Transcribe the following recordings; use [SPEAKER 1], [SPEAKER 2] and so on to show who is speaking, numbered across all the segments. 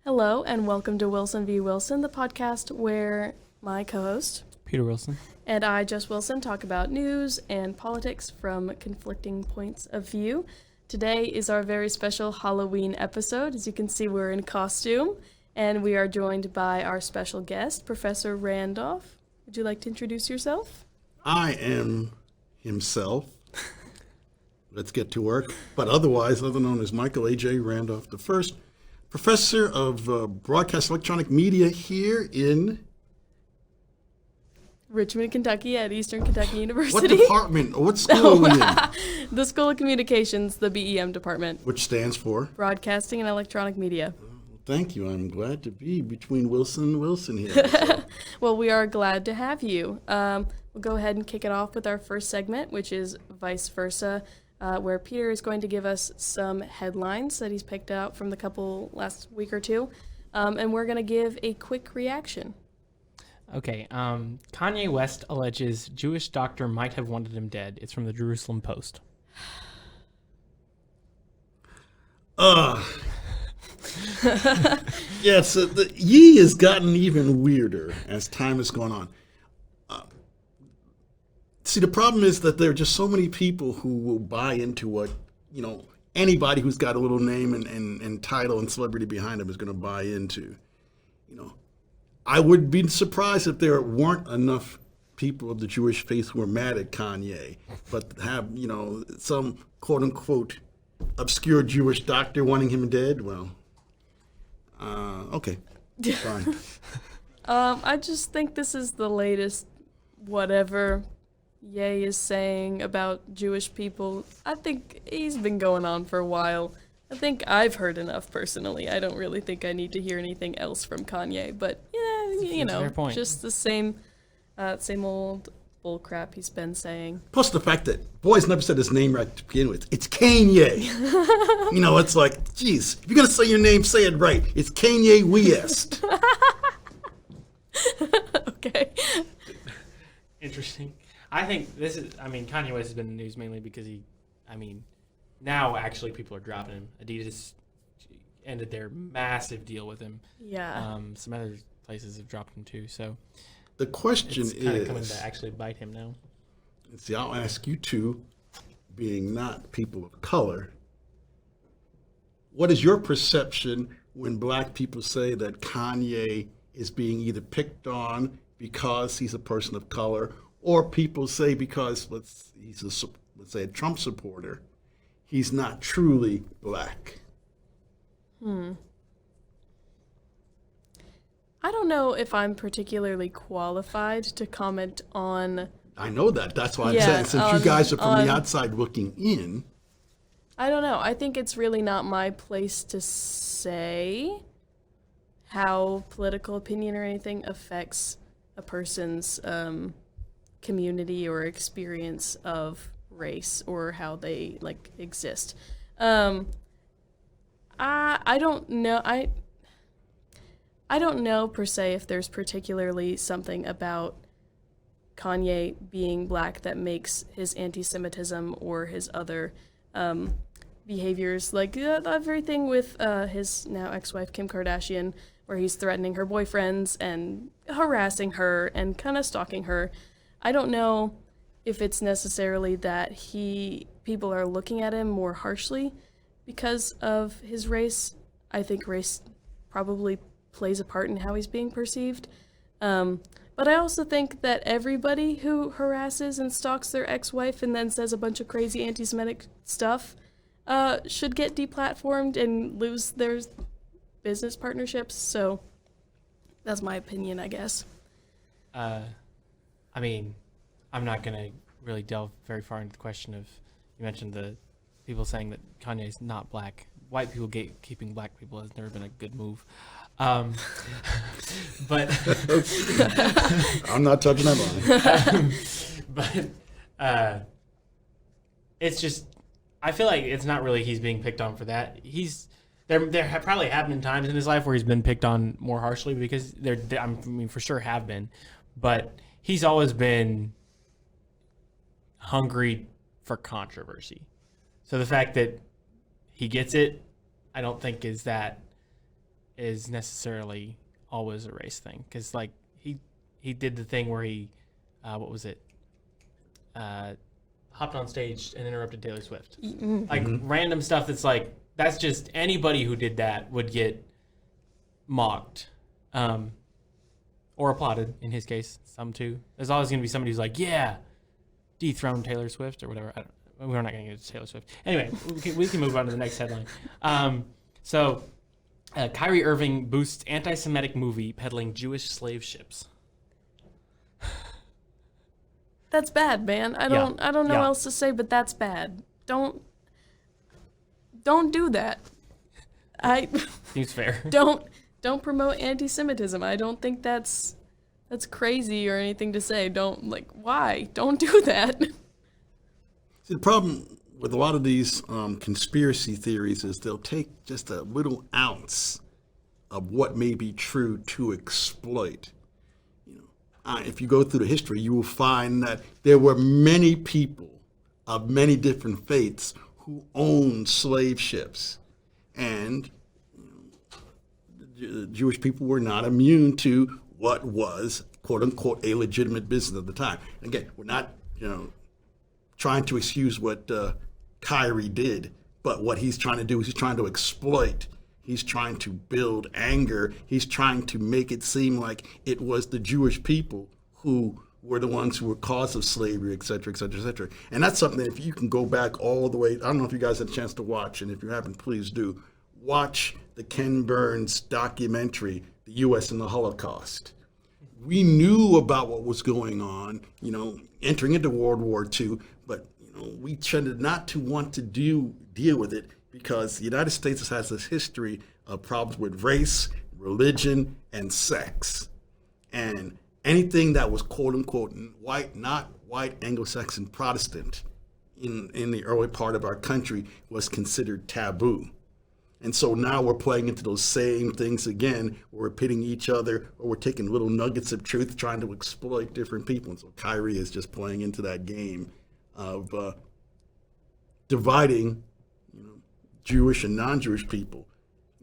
[SPEAKER 1] Hello, and welcome to Wilson v. Wilson, the podcast where my co-host,
[SPEAKER 2] Peter Wilson,
[SPEAKER 1] and I, Jess Wilson, talk about news and politics from conflicting points of view. Today is our very special Halloween episode. As you can see, we're in costume, and we are joined by our special guest, Professor Randolph. Would you like to introduce yourself?
[SPEAKER 3] I am himself. Let's get to work. But otherwise, other known as Michael A.J. Randolph I, professor of broadcast electronic media here in...
[SPEAKER 1] Richmond, Kentucky at Eastern Kentucky University.
[SPEAKER 3] What department? Or what school are we in?
[SPEAKER 1] The School of Communications, the BEM department.
[SPEAKER 3] Which stands for?
[SPEAKER 1] Broadcasting and Electronic Media.
[SPEAKER 3] Thank you. I'm glad to be between Wilson and Wilson here. So.
[SPEAKER 1] Well, we are glad to have you. We'll go ahead and kick it off with our first segment, which is Vice Versa, where Peter is going to give us some headlines that he's picked out from the couple last week or two, and we're going to give a quick reaction.
[SPEAKER 2] Okay, Kanye West alleges Jewish doctor might have wanted him dead. It's from the Jerusalem Post.
[SPEAKER 3] Yes, the Yee has gotten even weirder as time has gone on. See, the problem is that there are just so many people who will buy into what, anybody who's got a little name and title and celebrity behind them is going to buy into. I would be surprised if there weren't enough people of the Jewish faith who are mad at Kanye, but have, some quote unquote obscure Jewish doctor wanting him dead. Well, okay, fine.
[SPEAKER 1] I just think this is the latest whatever Ye is saying about Jewish people. I think he's been going on for a while. I think I've heard enough personally. I don't really think I need to hear anything else from Kanye, but just the same old bullcrap he's been saying.
[SPEAKER 3] Plus the fact that boys never said his name right to begin with. It's Kanye. It's like, geez, if you're gonna say your name, say it right. It's Kanye West.
[SPEAKER 1] Okay.
[SPEAKER 2] Interesting. I think Kanye West has been in the news mainly because now actually people are dropping him. Adidas ended their massive deal with him.
[SPEAKER 1] Yeah.
[SPEAKER 2] Some other places have dropped him too, so
[SPEAKER 3] the question
[SPEAKER 2] it's kind of coming to actually bite him now.
[SPEAKER 3] See, I'll ask you two, being not people of color, what is your perception when black people say that Kanye is being either picked on because he's a person of color, or people say because he's let's say a Trump supporter, he's not truly black?
[SPEAKER 1] I don't know if I'm particularly qualified to comment on...
[SPEAKER 3] I know that. That's why I'm saying, since you guys are from the outside looking in...
[SPEAKER 1] I don't know. I think it's really not my place to say how political opinion or anything affects a person's community or experience of race or how they, exist. I don't know. I don't know per se if there's particularly something about Kanye being black that makes his anti-Semitism or his other behaviors, everything with his now ex-wife Kim Kardashian, where he's threatening her boyfriends and harassing her and kind of stalking her. I don't know if it's necessarily that people are looking at him more harshly because of his race. I think race probably plays a part in how he's being perceived. But I also think that everybody who harasses and stalks their ex-wife and then says a bunch of crazy anti-Semitic stuff should get deplatformed and lose their business partnerships. So that's my opinion, I guess.
[SPEAKER 2] I'm not going to really delve very far into the question of, you mentioned the people saying that Kanye's not black. White people keeping black people has never been a good move. But
[SPEAKER 3] I'm not touching that line.
[SPEAKER 2] But it's just, I feel like it's not really he's being picked on for that. There probably have been times in his life where he's been picked on more harshly, because for sure have been, but he's always been hungry for controversy. So the fact that he gets it, I don't think is that is necessarily always a race thing. Because, like, he did the thing where he, what was it? Hopped on stage and interrupted Taylor Swift. Like, random stuff that's like, that's just anybody who did that would get mocked. Or applauded, in his case, some too. There's always going to be somebody who's like, yeah, dethrone Taylor Swift or whatever. We're not going to get to Taylor Swift. Anyway, we can move on to the next headline. Kyrie Irving boosts anti-Semitic movie peddling Jewish slave ships.
[SPEAKER 1] That's bad, man. I don't know what else to say, but that's bad. Don't do that.
[SPEAKER 2] Seems fair.
[SPEAKER 1] Don't promote anti-Semitism. I don't think that's crazy or anything to say. Why? Don't do that.
[SPEAKER 3] See, the problem with a lot of these conspiracy theories is they'll take just a little ounce of what may be true to exploit. If you go through the history, you will find that there were many people of many different faiths who owned slave ships. And the Jewish people were not immune to what was, quote unquote, a legitimate business at the time. Again, we're not, trying to excuse what Kyrie did, but what he's trying to do is he's trying to exploit. He's trying to build anger. He's trying to make it seem like it was the Jewish people who were the ones who were cause of slavery, et cetera, et cetera, et cetera. And that's something that if you can go back all the way, I don't know if you guys had a chance to watch, and if you haven't, please do. Watch the Ken Burns documentary, The U.S. and the Holocaust. We knew about what was going on, entering into World War II, but we tended not to want to deal with it because the United States has this history of problems with race, religion, and sex. And anything that was quote unquote white, not white, Anglo-Saxon Protestant in the early part of our country was considered taboo. And so now we're playing into those same things again, where we're pitting each other, or we're taking little nuggets of truth, trying to exploit different people. And so Kyrie is just playing into that game of dividing Jewish and non-Jewish people.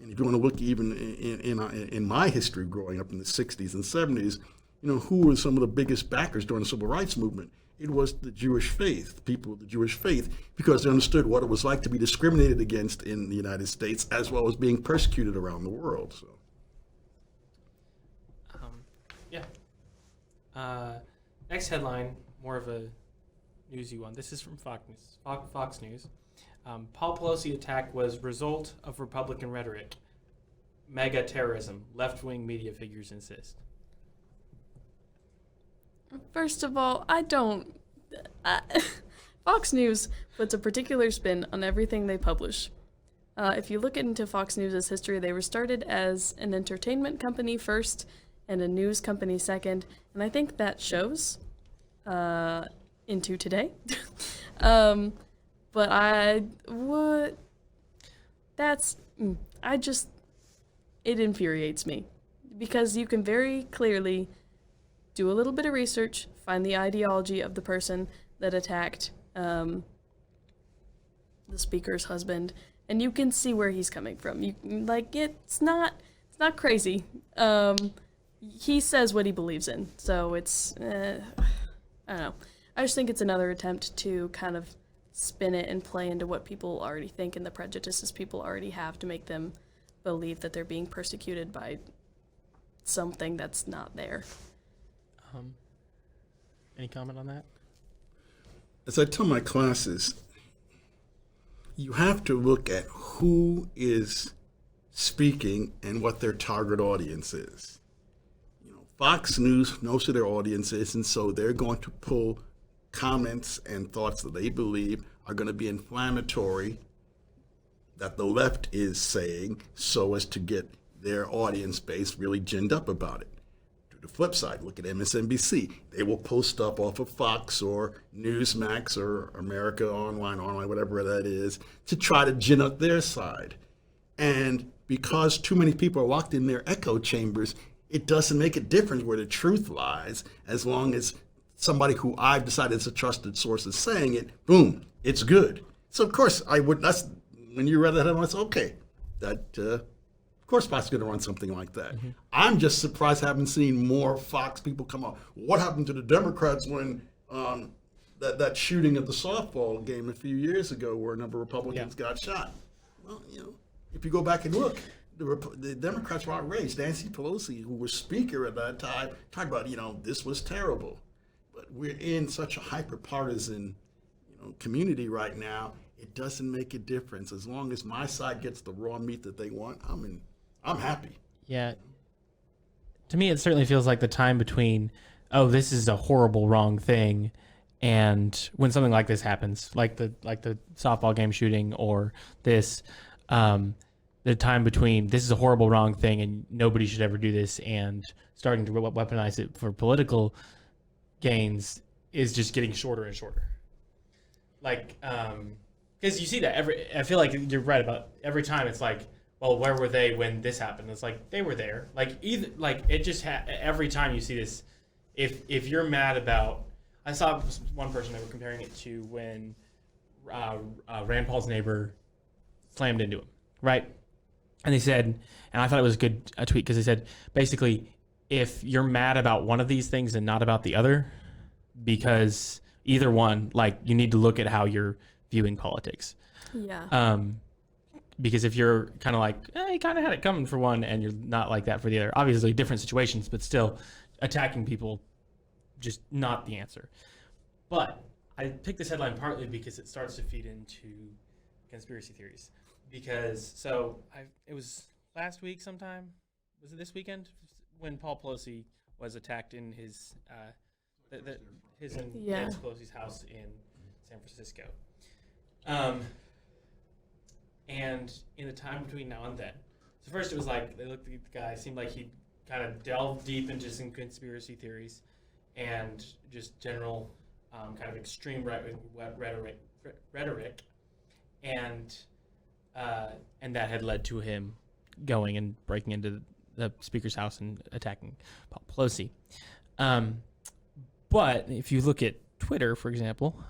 [SPEAKER 3] And if you want to look even in my history growing up in the 60s and 70s, who were some of the biggest backers during the Civil Rights Movement? It was the Jewish faith, people of the Jewish faith, because they understood what it was like to be discriminated against in the United States as well as being persecuted around the world. So,
[SPEAKER 2] next headline, more of a newsy one. This is from Fox News. Paul Pelosi attack was result of Republican rhetoric. Mega terrorism. Left-wing media figures insist.
[SPEAKER 1] First of all, Fox News puts a particular spin on everything they publish. If you look into Fox News' history, they were started as an entertainment company first and a news company second, and I think that shows into today. It infuriates me because you can very clearly do a little bit of research, find the ideology of the person that attacked the speaker's husband, and you can see where he's coming from. It's not crazy. He says what he believes in, so it's I don't know. I just think it's another attempt to kind of spin it and play into what people already think and the prejudices people already have to make them believe that they're being persecuted by something that's not there.
[SPEAKER 2] Any comment on that?
[SPEAKER 3] As I tell my classes, you have to look at who is speaking and what their target audience is. Fox News knows who their audience is, and so they're going to pull comments and thoughts that they believe are going to be inflammatory that the left is saying so as to get their audience base really ginned up about it. To the flip side, look at MSNBC. They will post stuff off of Fox or Newsmax or America Online, whatever that is, to try to gin up their side. And because too many people are locked in their echo chambers, it doesn't make a difference where the truth lies, as long as somebody who I've decided is a trusted source is saying it, boom, it's good. So of course when you read that, I was okay. Of course Fox is going to run something like that. I'm just surprised I haven't seen more Fox people come out. What happened to the Democrats when that shooting at the softball game a few years ago where a number of Republicans got shot? Well, if you go back and look, the Democrats were outraged. Nancy Pelosi, who was Speaker at that time, talked about, this was terrible. But we're in such a hyper-partisan, community right now. It doesn't make a difference. As long as my side gets the raw meat that they want, I'm happy.
[SPEAKER 2] Yeah. To me, it certainly feels like the time between, oh, this is a horrible, wrong thing, and when something like this happens, like the softball game shooting or this, the time between this is a horrible, wrong thing and nobody should ever do this and starting to weaponize it for political gains is just getting shorter and shorter. Like, because you see that I feel like you're right about every time it's like, well, where were they when this happened? It's like they were there. Like it just every time you see this, if you're mad about, I saw one person, they were comparing it to when Rand Paul's neighbor slammed into him, right? And they said, and I thought it was a tweet because they said basically, if you're mad about one of these things and not about the other, because either one, like you need to look at how you're viewing politics.
[SPEAKER 1] Yeah.
[SPEAKER 2] Because if you're kind of like, you kind of had it coming for one and you're not like that for the other, obviously different situations, but still attacking people, just not the answer. But I picked this headline partly because it starts to feed into conspiracy theories. Because, it was last week sometime, was it this weekend? When Paul Pelosi was attacked in his Nancy Pelosi's house in San Francisco. And in the time between now and then, so first it was like, they looked at the guy, seemed like he'd kind of delved deep into some conspiracy theories and just general kind of extreme rhetoric. And that had led to him going and breaking into the speaker's house and attacking Paul Pelosi. But if you look at Twitter, for example,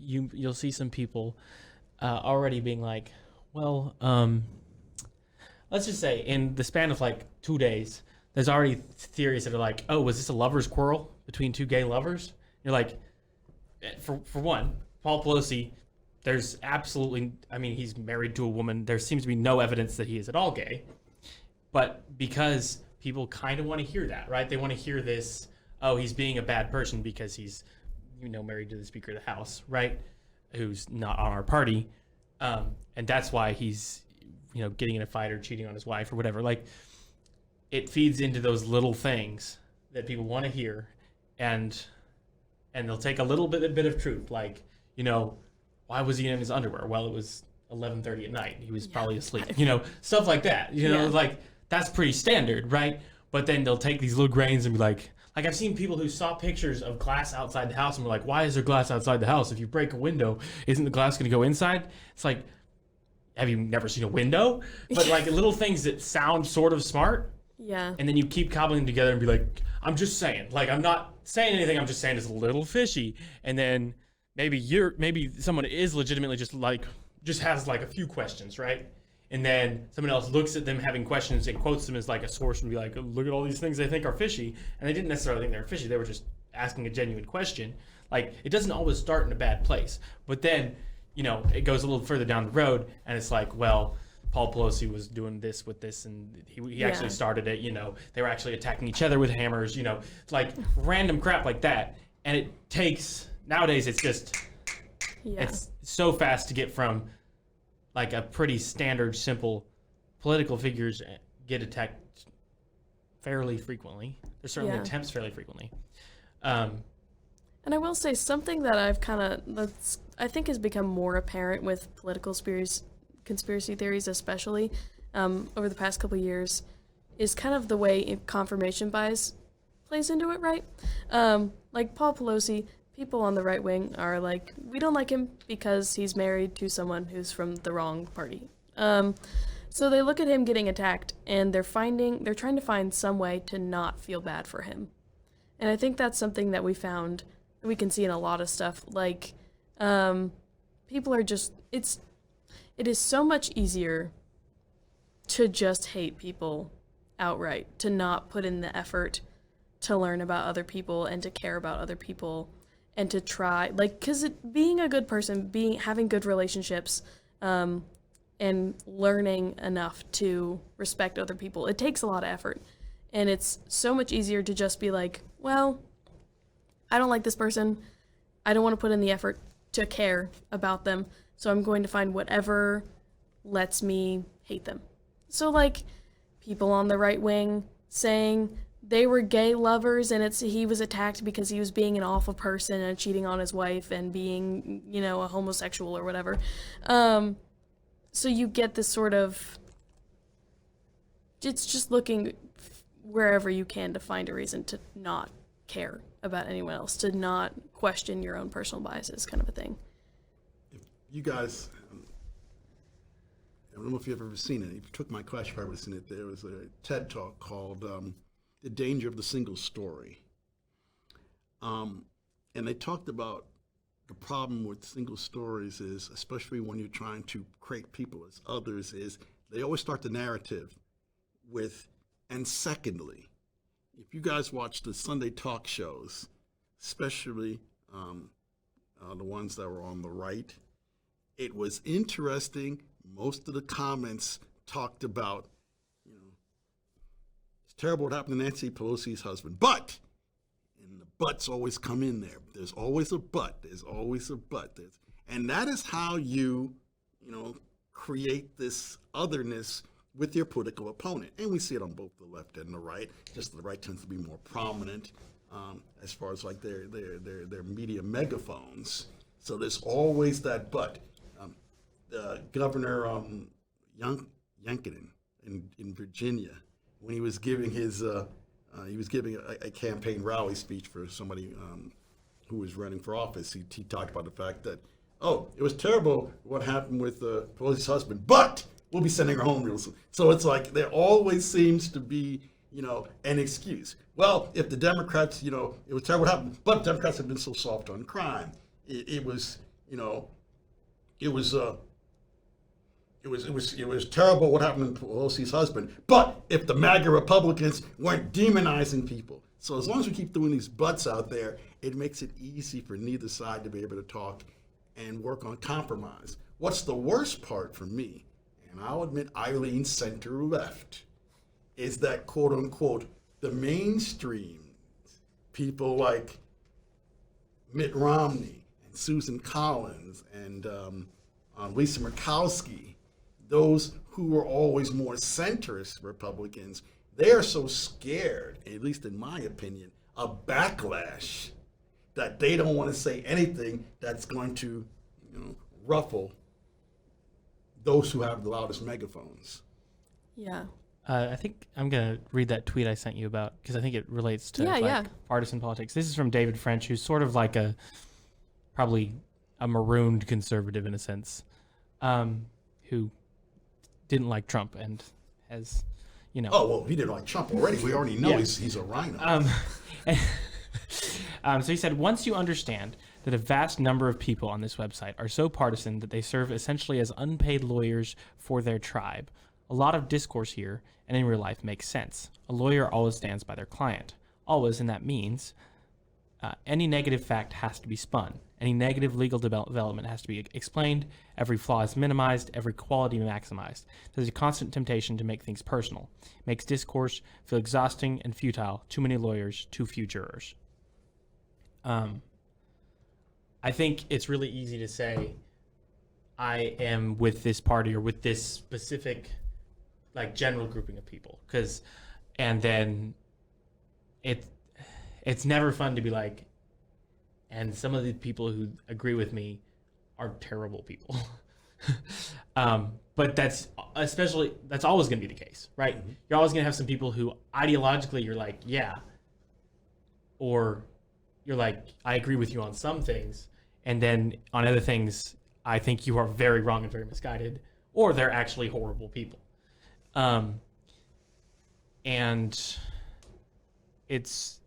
[SPEAKER 2] you'll see some people already being like, well, let's just say in the span of like 2 days, there's already theories that are like, oh, was this a lover's quarrel between two gay lovers? You're like, for one, Paul Pelosi, there's absolutely, he's married to a woman. There seems to be no evidence that he is at all gay. But because people kind of want to hear that, right? They want to hear this, oh, he's being a bad person because he's, married to the Speaker of the House, right? Who's not on our party. And that's why he's, getting in a fight or cheating on his wife or whatever. Like, it feeds into those little things that people want to hear. And they'll take a little bit of truth. Like, why was he in his underwear? Well, it was 11:30 at night. He was probably asleep. Stuff like that. Like that's pretty standard, right? But then they'll take these little grains and be like I've seen people who saw pictures of glass outside the house and were like, why is there glass outside the house? If you break a window, isn't the glass going to go inside? It's like, have you never seen a window? But like little things that sound sort of smart.
[SPEAKER 1] Yeah.
[SPEAKER 2] And then you keep cobbling them together and be like, I'm just saying. Like, I'm not saying anything. I'm just saying it's a little fishy. And then maybe someone is legitimately just has like a few questions, right? And then someone else looks at them having questions and quotes them as like a source and be like, look at all these things they think are fishy. And they didn't necessarily think they were fishy. They were just asking a genuine question. Like, it doesn't always start in a bad place. But then, it goes a little further down the road and it's like, well, Paul Pelosi was doing this with this and he actually started it, they were actually attacking each other with hammers, like random crap like that. And it takes, nowadays it's just, it's so fast to get from like a pretty standard, simple political figures get attacked fairly frequently. There's certainly attempts fairly frequently.
[SPEAKER 1] And I will say something that I think has become more apparent with political conspiracy theories, especially over the past couple of years, is kind of the way confirmation bias plays into it, right? Like Paul Pelosi, people on the right wing are like, we don't like him because he's married to someone who's from the wrong party. So they look at him getting attacked and they're trying to find some way to not feel bad for him. And I think that's something that we can see in a lot of stuff. Like, people are just, it is so much easier to just hate people outright, to not put in the effort to learn about other people and to care about other people and to try, like, because being a good person, having good relationships, and learning enough to respect other people, it takes a lot of effort. And it's so much easier to just be like, well, I don't like this person. I don't want to put in the effort to care about them, so I'm going to find whatever lets me hate them. So, like, people on the right wing saying they were gay lovers and he was attacked because he was being an awful person and cheating on his wife and being, a homosexual or whatever. So you get this sort of, it's just looking wherever you can to find a reason to not care about anyone else, to not question your own personal biases, kind of a thing.
[SPEAKER 3] If you guys, I don't know if you've ever seen it. If you took my class, you've probably seen it. There was a TED Talk called The Danger of the Single Story. And they talked about the problem with single stories is, especially when you're trying to create people as others, is they always start the narrative with, and secondly. If you guys watch the Sunday talk shows, especially the ones that were on the right, it was interesting. Most of the comments talked about, it's terrible what happened to Nancy Pelosi's husband, but, and the buts always come in there. There's always a but. There's always a but. And that is how you create this otherness with your political opponent. And we see it on both the left and the right. Just the right tends to be more prominent as far as like their media megaphones. So there's always that but. Governor Youngkin in Virginia, when he was giving his a campaign rally speech for somebody who was running for office, he talked about the fact that, it was terrible what happened with Pelosi's husband, but we'll be sending her home real soon. So it's like there always seems to be, an excuse. Well, if the Democrats, it was terrible what happened, but Democrats have been so soft on crime. It was terrible what happened to Pelosi's husband. But if the MAGA Republicans weren't demonizing people. So as long as we keep doing these buts out there, it makes it easy for neither side to be able to talk and work on compromise. What's the worst part for me, and I'll admit I lean center left, is that quote unquote, the mainstream people like Mitt Romney and Susan Collins and Lisa Murkowski, those who were always more centrist Republicans, they are so scared, at least in my opinion, of backlash that they don't want to say anything that's going to, ruffle those who have the loudest megaphones.
[SPEAKER 1] Yeah.
[SPEAKER 2] I think I'm going to read that tweet I sent you about, because I think it relates to partisan politics. This is from David French, who's sort of like probably a marooned conservative in a sense, who didn't like Trump and has,
[SPEAKER 3] Oh, well, he didn't like Trump already. We already know he's a rhino.
[SPEAKER 2] So he said, once you understand that a vast number of people on this website are so partisan that they serve essentially as unpaid lawyers for their tribe, a lot of discourse here and in real life makes sense. A lawyer always stands by their client. Always, and that means any negative fact has to be spun. Any negative legal development has to be explained. Every flaw is minimized. Every quality maximized. There's a constant temptation to make things personal. Makes discourse feel exhausting and futile. Too many lawyers, too few jurors. I think it's really easy to say, I am with this party or with this specific, general grouping of people, and then it's never fun to be like, and some of the people who agree with me are terrible people. But that's always going to be the case, right? Mm-hmm. You're always going to have some people who ideologically you're like, yeah, or you're like, I agree with you on some things, and then on other things, I think you are very wrong and very misguided, or they're actually horrible people. And it's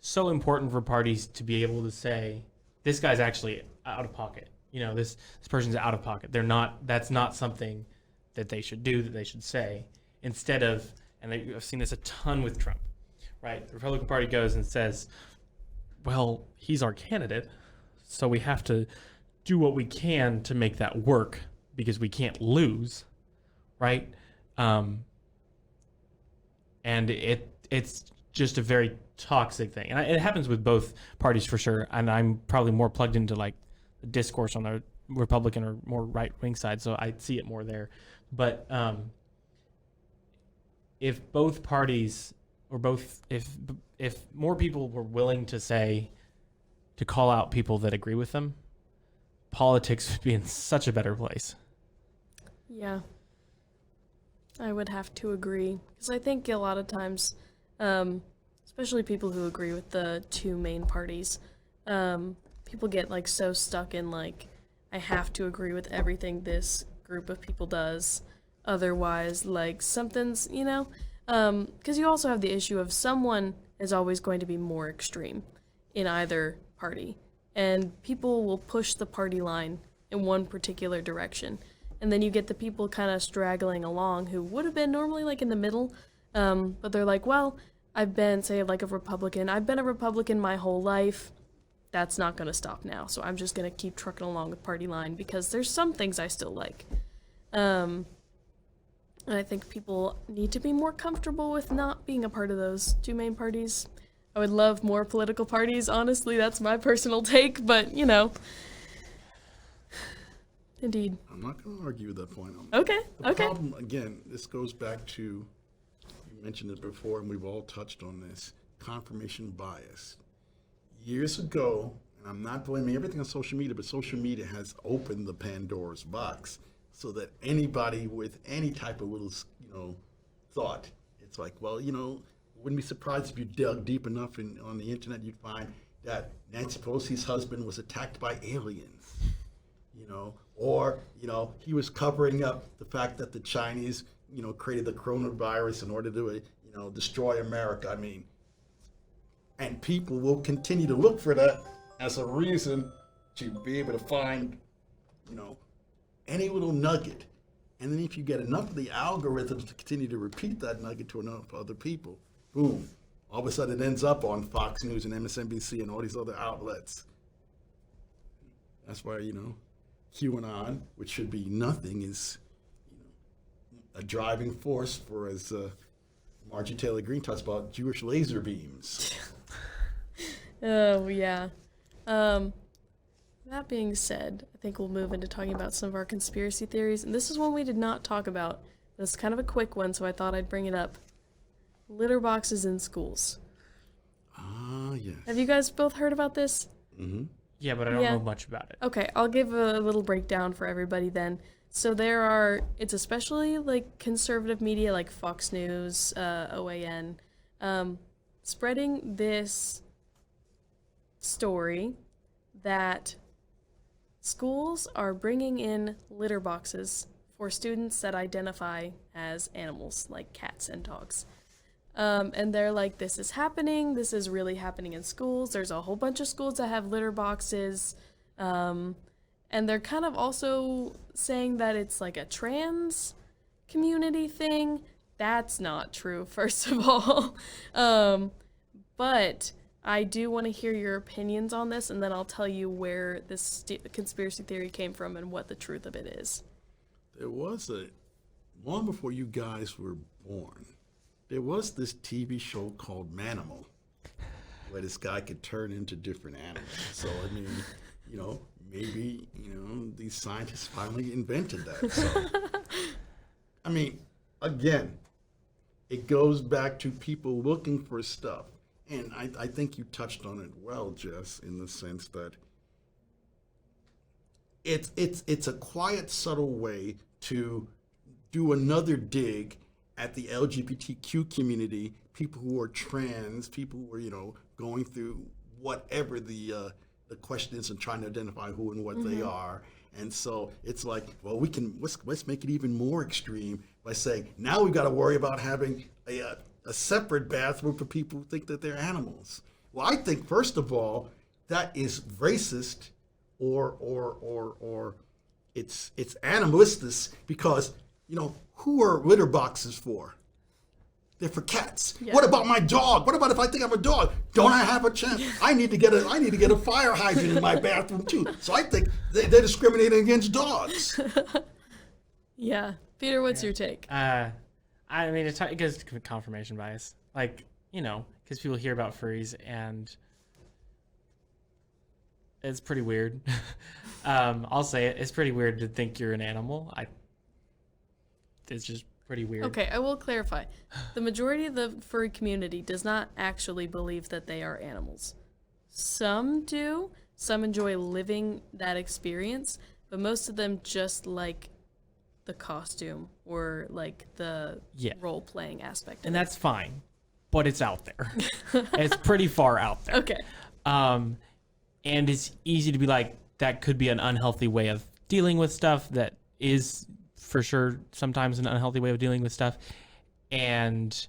[SPEAKER 2] so important for parties to be able to say, this guy's actually out of pocket. This person's out of pocket. That's not something that they should do, that they should say, instead of, and I've seen this a ton with Trump, right? The Republican Party goes and says, well, he's our candidate, so we have to do what we can to make that work because we can't lose, right? And it's just a very toxic thing. And it happens with both parties for sure. And I'm probably more plugged into like the discourse on the Republican or more right-wing side, so I see it more there. But if both parties or if more people were willing to call out people that agree with them, politics would be in such a better place.
[SPEAKER 1] Yeah. I would have to agree. Because I think a lot of times, especially people who agree with the two main parties, people get like so stuck in like, I have to agree with everything this group of people does. Otherwise, like something's, because you also have the issue of someone is always going to be more extreme in either party. And people will push the party line in one particular direction. And then you get the people kind of straggling along who would have been normally like in the middle. But they're like, well, I've been, say, like a Republican. I've been a Republican my whole life. That's not going to stop now. So I'm just going to keep trucking along with party line because there's some things I still like. And I think people need to be more comfortable with not being a part of those two main parties. I would love more political parties, honestly. That's my personal take, but, Indeed.
[SPEAKER 3] I'm not going to argue with that point.
[SPEAKER 1] Okay,
[SPEAKER 3] The problem, again, this goes back to, you mentioned it before, and we've all touched on this, confirmation bias. Years ago, and I'm not blaming everything on social media, but social media has opened the Pandora's box so that anybody with any type of little, thought, it's like, well, wouldn't be surprised if you dug deep enough on the internet, you'd find that Nancy Pelosi's husband was attacked by aliens, or, he was covering up the fact that the Chinese, created the coronavirus in order to, destroy America. I mean, and people will continue to look for that as a reason to be able to find, any little nugget. And then if you get enough of the algorithms to continue to repeat that nugget to enough other people, boom, all of a sudden it ends up on Fox News and MSNBC and all these other outlets. That's why, QAnon, which should be nothing, is a driving force for, as Margie Taylor Greene talks about, Jewish laser beams.
[SPEAKER 1] Oh, yeah. That being said, I think we'll move into talking about some of our conspiracy theories. And this is one we did not talk about. It's kind of a quick one, so I thought I'd bring it up. Litter boxes in schools.
[SPEAKER 3] Ah, yes.
[SPEAKER 1] Have you guys both heard about this?
[SPEAKER 3] Mm-hmm.
[SPEAKER 2] Yeah, but I don't know much about it.
[SPEAKER 1] Okay, I'll give a little breakdown for everybody then. So it's especially like conservative media like Fox News, OAN, spreading this story that schools are bringing in litter boxes for students that identify as animals, like cats and dogs. And they're like, this is happening. This is really happening in schools. There's a whole bunch of schools that have litter boxes. And they're kind of also saying that it's like a trans community thing. That's not true, first of all. But I do want to hear your opinions on this, and then I'll tell you where this conspiracy theory came from and what the truth of it is.
[SPEAKER 3] There was long before you guys were born, there was this TV show called Manimal, where this guy could turn into different animals. So, I mean, maybe, these scientists finally invented that. So, I mean, again, it goes back to people looking for stuff. And I think you touched on it well, Jess, in the sense that it's a quiet, subtle way to do another dig at the LGBTQ community, people who are trans, people who are, going through whatever the question is and trying to identify who and what they are. And so it's like, well, let's make it even more extreme by saying, now we've got to worry about having a separate bathroom for people who think that they're animals. Well, I think, first of all, that is racist or it's animalistic, because Who are litter boxes for? They're for cats.
[SPEAKER 1] Yeah.
[SPEAKER 3] What about my dog? What about if I think I'm a dog? Don't I have a chance? I need to get a fire hydrant in my bathroom too. So I think they're discriminating against dogs.
[SPEAKER 1] Yeah. Peter, what's your take?
[SPEAKER 2] I mean, it goes to confirmation bias. Like, because people hear about furries and it's pretty weird. I'll say it. It's pretty weird to think you're an animal. It's just pretty weird.
[SPEAKER 1] Okay, I will clarify. The majority of the furry community does not actually believe that they are animals. Some do. Some enjoy living that experience, but most of them just like the costume or like the role-playing aspect.
[SPEAKER 2] And that's fine, but it's out there. It's pretty far out there.
[SPEAKER 1] Okay.
[SPEAKER 2] And it's easy to be like, that could be an unhealthy way of dealing with stuff. That is for sure sometimes an unhealthy way of dealing with stuff. And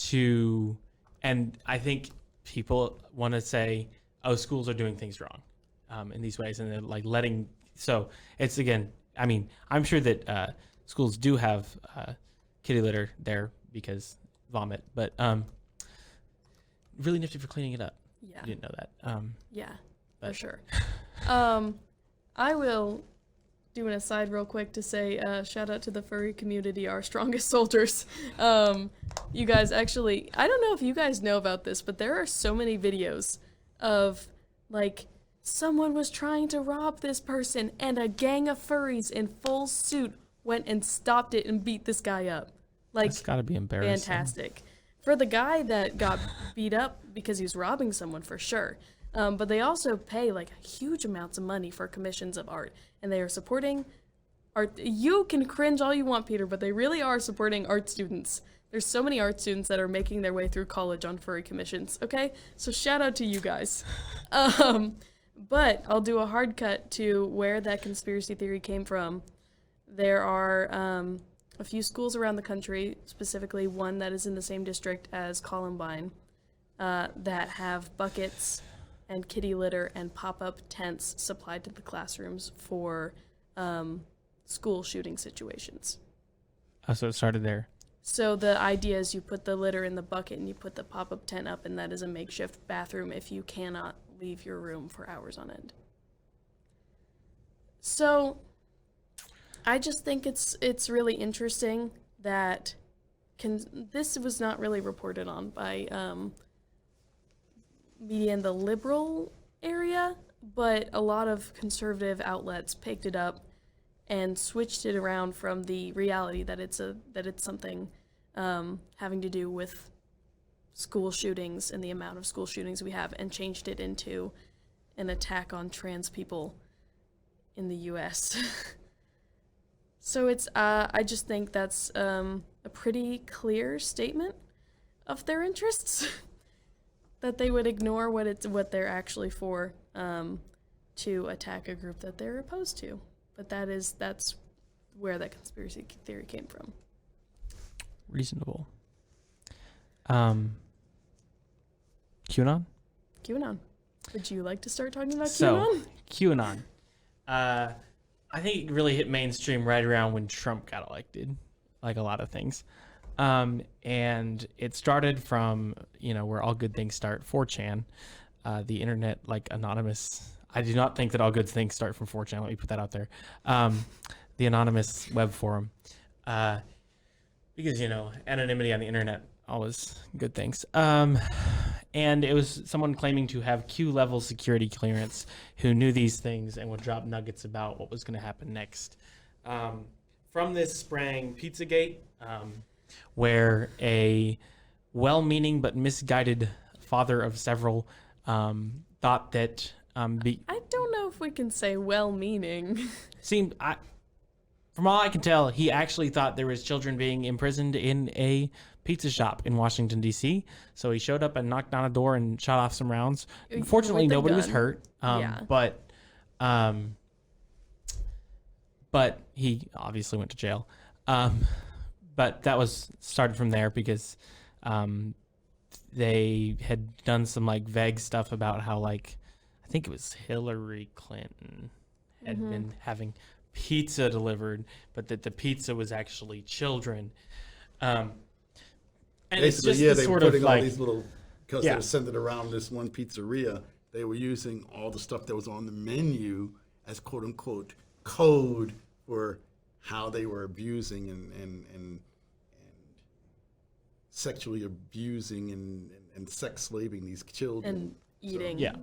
[SPEAKER 2] I think people want to say, oh, schools are doing things wrong in these ways. And they're like so it's, again, I mean, I'm sure that schools do have kitty litter there because vomit, but really nifty for cleaning it up.
[SPEAKER 1] Yeah.
[SPEAKER 2] You didn't know that.
[SPEAKER 1] Yeah, for sure. I will do an aside real quick to say shout out to the furry community, our strongest soldiers. You guys actually, I don't know if you guys know about this, but there are so many videos of like someone was trying to rob this person and a gang of furries in full suit went and stopped it and beat this guy up. Like,
[SPEAKER 2] that's gotta be embarrassing.
[SPEAKER 1] Fantastic. For the guy that got beat up because he was robbing someone, for sure. But they also pay like huge amounts of money for commissions of art, and they are supporting art. You can cringe all you want, Peter, but they really are supporting art students. There's so many art students that are making their way through college on furry commissions, okay? So shout out to you guys. But I'll do a hard cut to where that conspiracy theory came from. There are a few schools around the country, specifically one that is in the same district as Columbine, that have buckets and kitty litter and pop-up tents supplied to the classrooms for school shooting situations.
[SPEAKER 2] Oh, so it started there.
[SPEAKER 1] So the idea is you put the litter in the bucket and you put the pop-up tent up, and that is a makeshift bathroom if you cannot leave your room for hours on end. So I just think it's really interesting that this was not really reported on by media in the liberal area, but a lot of conservative outlets picked it up and switched it around from the reality that it's something having to do with school shootings and the amount of school shootings we have, and changed it into an attack on trans people in the U.S. So it's I just think that's a pretty clear statement of their interests. That they would ignore what they're actually for, to attack a group that they're opposed to. But that's where that conspiracy theory came from.
[SPEAKER 2] Reasonable. QAnon?
[SPEAKER 1] QAnon. Would you like to start talking about
[SPEAKER 2] So,
[SPEAKER 1] QAnon?
[SPEAKER 2] QAnon. I think it really hit mainstream right around when Trump got elected, like a lot of things. And it started from, where all good things start, 4chan, the internet, like anonymous. I do not think that all good things start from 4chan. Let me put that out there. The anonymous web forum, because, anonymity on the internet, always good things. And it was someone claiming to have Q-level security clearance who knew these things and would drop nuggets about what was going to happen next. From this sprang Pizzagate, where a well-meaning but misguided father of several thought that...
[SPEAKER 1] I don't know if we can say well-meaning.
[SPEAKER 2] From all I can tell, he actually thought there was children being imprisoned in a pizza shop in Washington, D.C. So he showed up and knocked on a door and shot off some rounds. Fortunately, nobody was hurt. But he obviously went to jail. But that was started from there because they had done some vague stuff about how I think it was Hillary Clinton had been having pizza delivered, but that the pizza was actually children. And
[SPEAKER 3] Basically,
[SPEAKER 2] it's just
[SPEAKER 3] yeah,
[SPEAKER 2] the
[SPEAKER 3] they were
[SPEAKER 2] sort of
[SPEAKER 3] putting all
[SPEAKER 2] like,
[SPEAKER 3] these little, because
[SPEAKER 2] Yeah.
[SPEAKER 3] they were sending around this one pizzeria, they were using all the stuff that was on the menu as quote unquote code for how they were abusing and sexually abusing and sex slaving these children.
[SPEAKER 1] And eating.
[SPEAKER 2] Yeah.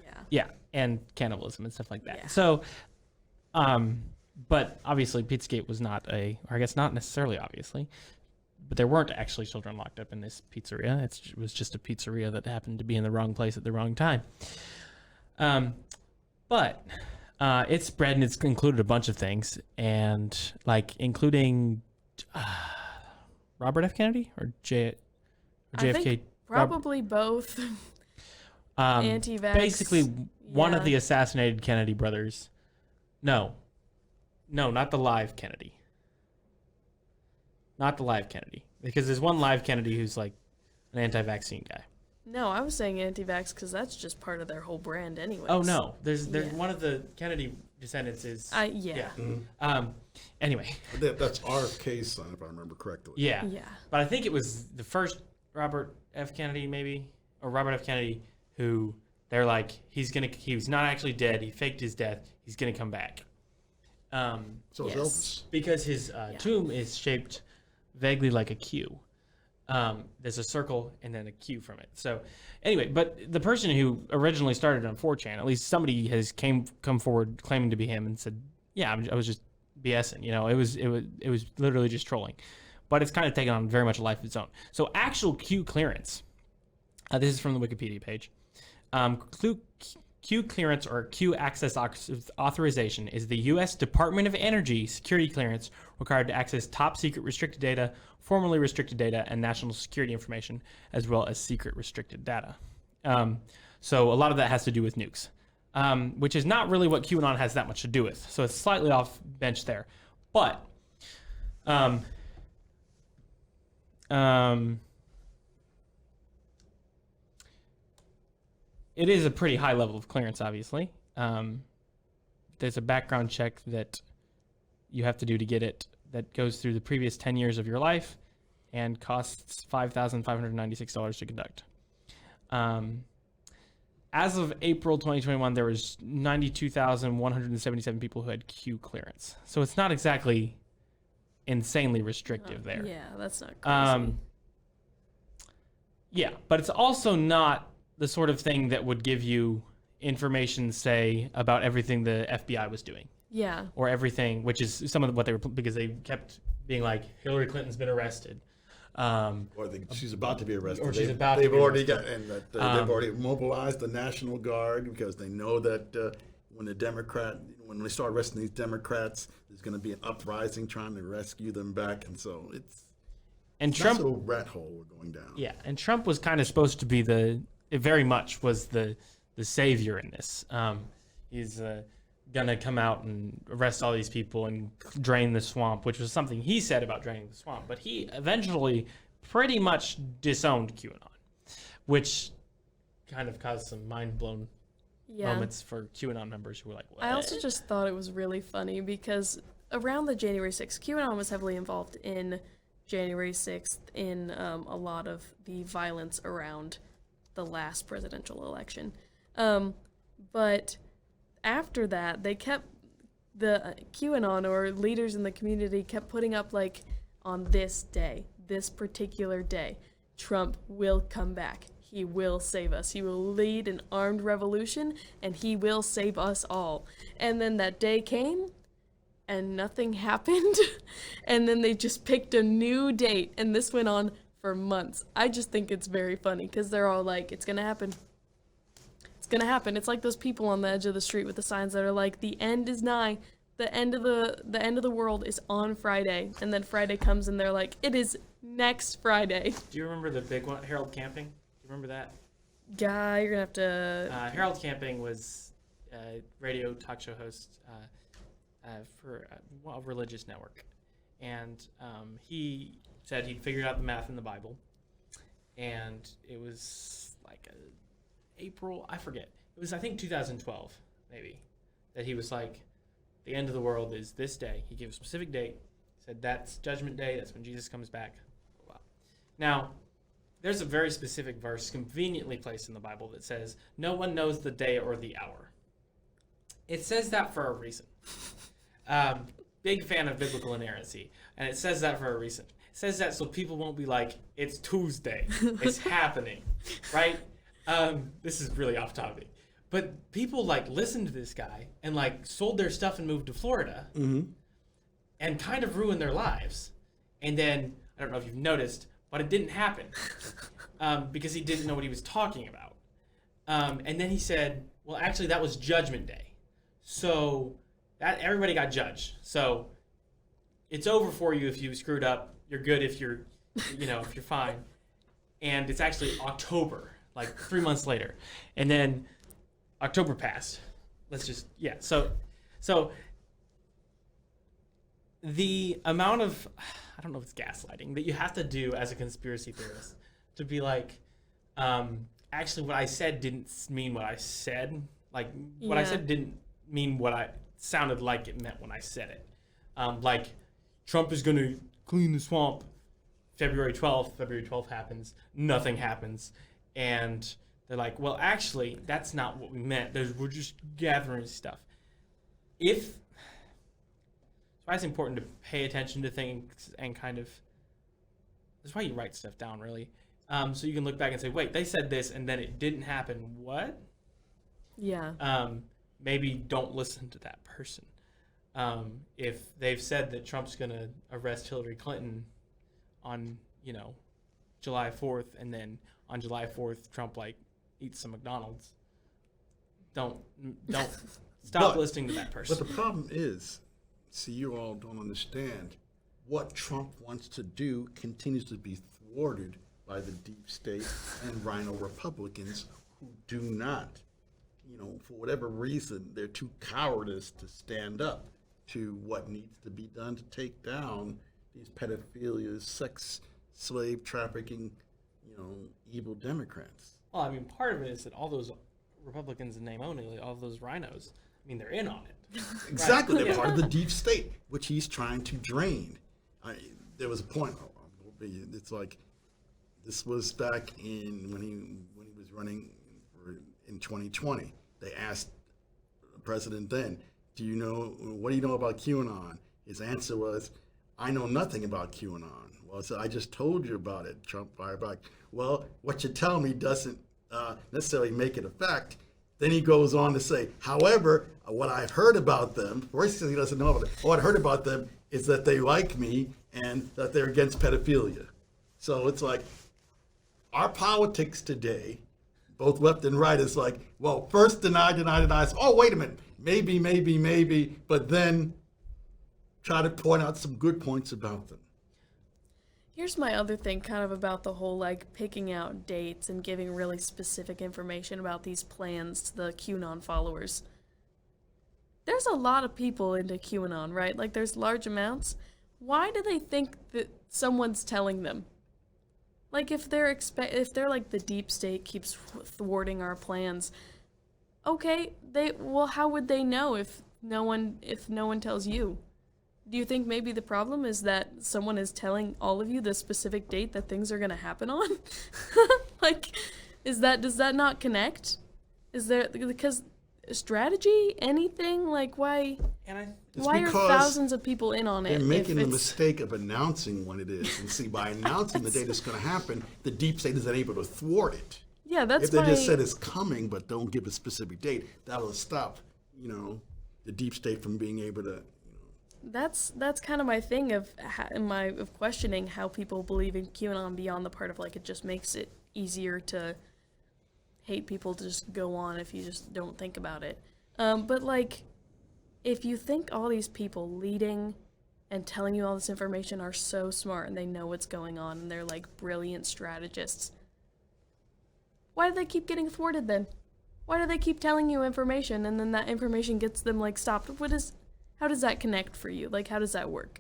[SPEAKER 1] Yeah.
[SPEAKER 2] yeah, and cannibalism and stuff like that.
[SPEAKER 1] Yeah.
[SPEAKER 2] So, but obviously Pizzagate was not or I guess not necessarily obviously, but there weren't actually children locked up in this pizzeria. It was just a pizzeria that happened to be in the wrong place at the wrong time. But it's spread and it's included a bunch of things, and like including Robert F. Kennedy or JFK.
[SPEAKER 1] I think probably both. Anti-vax.
[SPEAKER 2] Basically, one of
[SPEAKER 1] yeah.
[SPEAKER 2] the assassinated Kennedy brothers. No, not the live Kennedy. Not the live Kennedy, because there's one live Kennedy who's like an anti-vaccine guy.
[SPEAKER 1] No, I was saying anti-vax because that's just part of their whole brand anyway.
[SPEAKER 2] Oh no, there's
[SPEAKER 1] Yeah.
[SPEAKER 2] one of the Kennedy descendants is
[SPEAKER 1] Yeah.
[SPEAKER 2] Anyway,
[SPEAKER 3] That's RFK's son, if I remember correctly.
[SPEAKER 2] yeah.
[SPEAKER 1] Yeah.
[SPEAKER 2] But I think it was the first Robert F. Kennedy, maybe, or Robert F. Kennedy, who they're like, he was not actually dead. He faked his death. He's gonna come back.
[SPEAKER 3] So is
[SPEAKER 1] Yes.
[SPEAKER 3] Elvis.
[SPEAKER 2] Because his tomb is shaped vaguely like a Q. There's a circle and then a Q from it. So anyway, but the person who originally started on 4chan, at least somebody has come forward claiming to be him and said, yeah, I was just BSing. You know, it was literally just trolling. But it's kind of taken on very much a life of its own. So actual Q clearance. This is from the Wikipedia page. Q clearance or Q access authorization is the U.S. Department of Energy security clearance required to access top secret restricted data, formerly restricted data, and national security information, as well as secret restricted data. So a lot of that has to do with nukes, which is not really what QAnon has that much to do with. So it's slightly off bench there. But it is a pretty high level of clearance, obviously. There's a background check that you have to do to get it that goes through the previous 10 years of your life and costs $5,596 to conduct. As of April 2021, there was 92,177 people who had Q clearance. So it's not exactly insanely restrictive there.
[SPEAKER 1] Yeah, that's not crazy.
[SPEAKER 2] Yeah, but it's also not the sort of thing that would give you information, say, about everything the FBI was doing.
[SPEAKER 1] Yeah.
[SPEAKER 2] Or everything, which is some of what they were, because they kept being like, Hillary Clinton's been arrested.
[SPEAKER 3] She's about to be arrested.
[SPEAKER 2] Or she's about to
[SPEAKER 3] they've
[SPEAKER 2] be
[SPEAKER 3] already
[SPEAKER 2] arrested.
[SPEAKER 3] got, and that, they've already mobilized the National Guard because they know that when they start arresting these Democrats, there's going to be an uprising trying to rescue them back, and so it's
[SPEAKER 2] Trump,
[SPEAKER 3] a little rat hole we're going down.
[SPEAKER 2] Yeah, and Trump was kind of supposed to be it very much was the savior in this. He's gonna come out and arrest all these people and drain the swamp, which was something he said about draining the swamp. But he eventually pretty much disowned QAnon, which kind of caused some mind-blown moments for QAnon members who were like, what?
[SPEAKER 1] I also just thought it was really funny because around the January 6th, QAnon was heavily involved in January 6th in a lot of the violence around the last presidential election. But after that, they kept the QAnon or leaders in the community kept putting up like, on this day, this particular day, Trump will come back. He will save us. He will lead an armed revolution and he will save us all. And then that day came and nothing happened. And then they just picked a new date and this went on for months. I just think it's very funny because they're all like, it's gonna happen. It's gonna happen. It's like those people on the edge of the street with the signs that are like, the end is nigh. The end of the world is on Friday. And then Friday comes and they're like, it is next Friday.
[SPEAKER 2] Do you remember the big one, Harold Camping? Do you remember that?
[SPEAKER 1] Guy, you're gonna have to.
[SPEAKER 2] Harold Camping was a radio talk show host for a religious network. And he said he'd figured out the math in the Bible. And it was like April, I forget. It was, I think, 2012, maybe, that he was like, the end of the world is this day. He gave a specific date. He said that's Judgment Day. That's when Jesus comes back. Wow. Now, there's a very specific verse conveniently placed in the Bible that says, no one knows the day or the hour. It says that for a reason. Big fan of biblical inerrancy. And it says that for a reason. It says that so people won't be like, it's Tuesday. It's happening. Right? This is really off topic. But people like listened to this guy and like sold their stuff and moved to Florida and kind of ruined their lives. And then, I don't know if you've noticed, but it didn't happen because he didn't know what he was talking about. And then he said, well, actually, that was Judgment Day. So that everybody got judged. So it's over for you if you screwed up. You're good if you're, if you're fine. And it's actually October, like 3 months later. And then October passed. So the amount of, I don't know if it's gaslighting, that you have to do as a conspiracy theorist to be like, actually what I said didn't mean what I said. Like what I said didn't mean what I sounded like it meant when I said it. Like Trump is going to clean the swamp. February 12th happens. Nothing happens. And they're like, well, actually, that's not what we meant. We're just gathering stuff. That's why it's important to pay attention to things and kind of, that's why you write stuff down, really. So you can look back and say, wait, they said this and then it didn't happen. What?
[SPEAKER 1] Yeah.
[SPEAKER 2] Maybe don't listen to that person. If they've said that Trump's going to arrest Hillary Clinton on, July 4th, and then on July 4th, Trump, eats some McDonald's. Don't stop listening to that person.
[SPEAKER 3] But the problem is, see, you all don't understand what Trump wants to do continues to be thwarted by the deep state and rhino Republicans who do not, for whatever reason, they're too cowardice to stand up to what needs to be done to take down these pedophilia, sex, slave trafficking, evil Democrats.
[SPEAKER 2] Well, I mean, part of it is that all those Republicans in name only, all those rhinos, they're in on it.
[SPEAKER 3] Exactly.
[SPEAKER 2] Right?
[SPEAKER 3] They're part of the deep state, which he's trying to drain. There was a point, it's like, this was back when he was running in 2020. They asked the president then, what do you know about QAnon? His answer was, I know nothing about QAnon. Well, so I just told you about it. Trump fired back. Well, what you tell me doesn't necessarily make it a fact. Then he goes on to say, however, what I've heard about them, first he doesn't know about it. What I heard about them is that they like me and that they're against pedophilia. So it's like our politics today, both left and right, is like, well, first deny. Oh, wait a minute. Maybe. But then try to point out some good points about them.
[SPEAKER 1] Here's my other thing kind of about the whole picking out dates and giving really specific information about these plans to the QAnon followers. There's a lot of people into QAnon, right? There's large amounts. Why do they think that someone's telling them? If they're the deep state keeps thwarting our plans, okay, how would they know if no one tells you? Do you think maybe the problem is that someone is telling all of you the specific date that things are going to happen on? Does that not connect? Is there, because strategy, anything? Why are thousands of people in on it?
[SPEAKER 3] They're making the mistake of announcing when it is. And see, by announcing the date it's going to happen, the deep state isn't able to thwart it.
[SPEAKER 1] Yeah, that's
[SPEAKER 3] if they just said it's coming but don't give a specific date, that'll stop, the deep state from being able to.
[SPEAKER 1] That's kind of my thing of questioning how people believe in QAnon beyond the part of it just makes it easier to hate people to just go on if you just don't think about it. But if you think all these people leading and telling you all this information are so smart and they know what's going on and they're brilliant strategists, why do they keep getting thwarted then? Why do they keep telling you information and then that information gets them stopped? How does that connect for you? How does that work?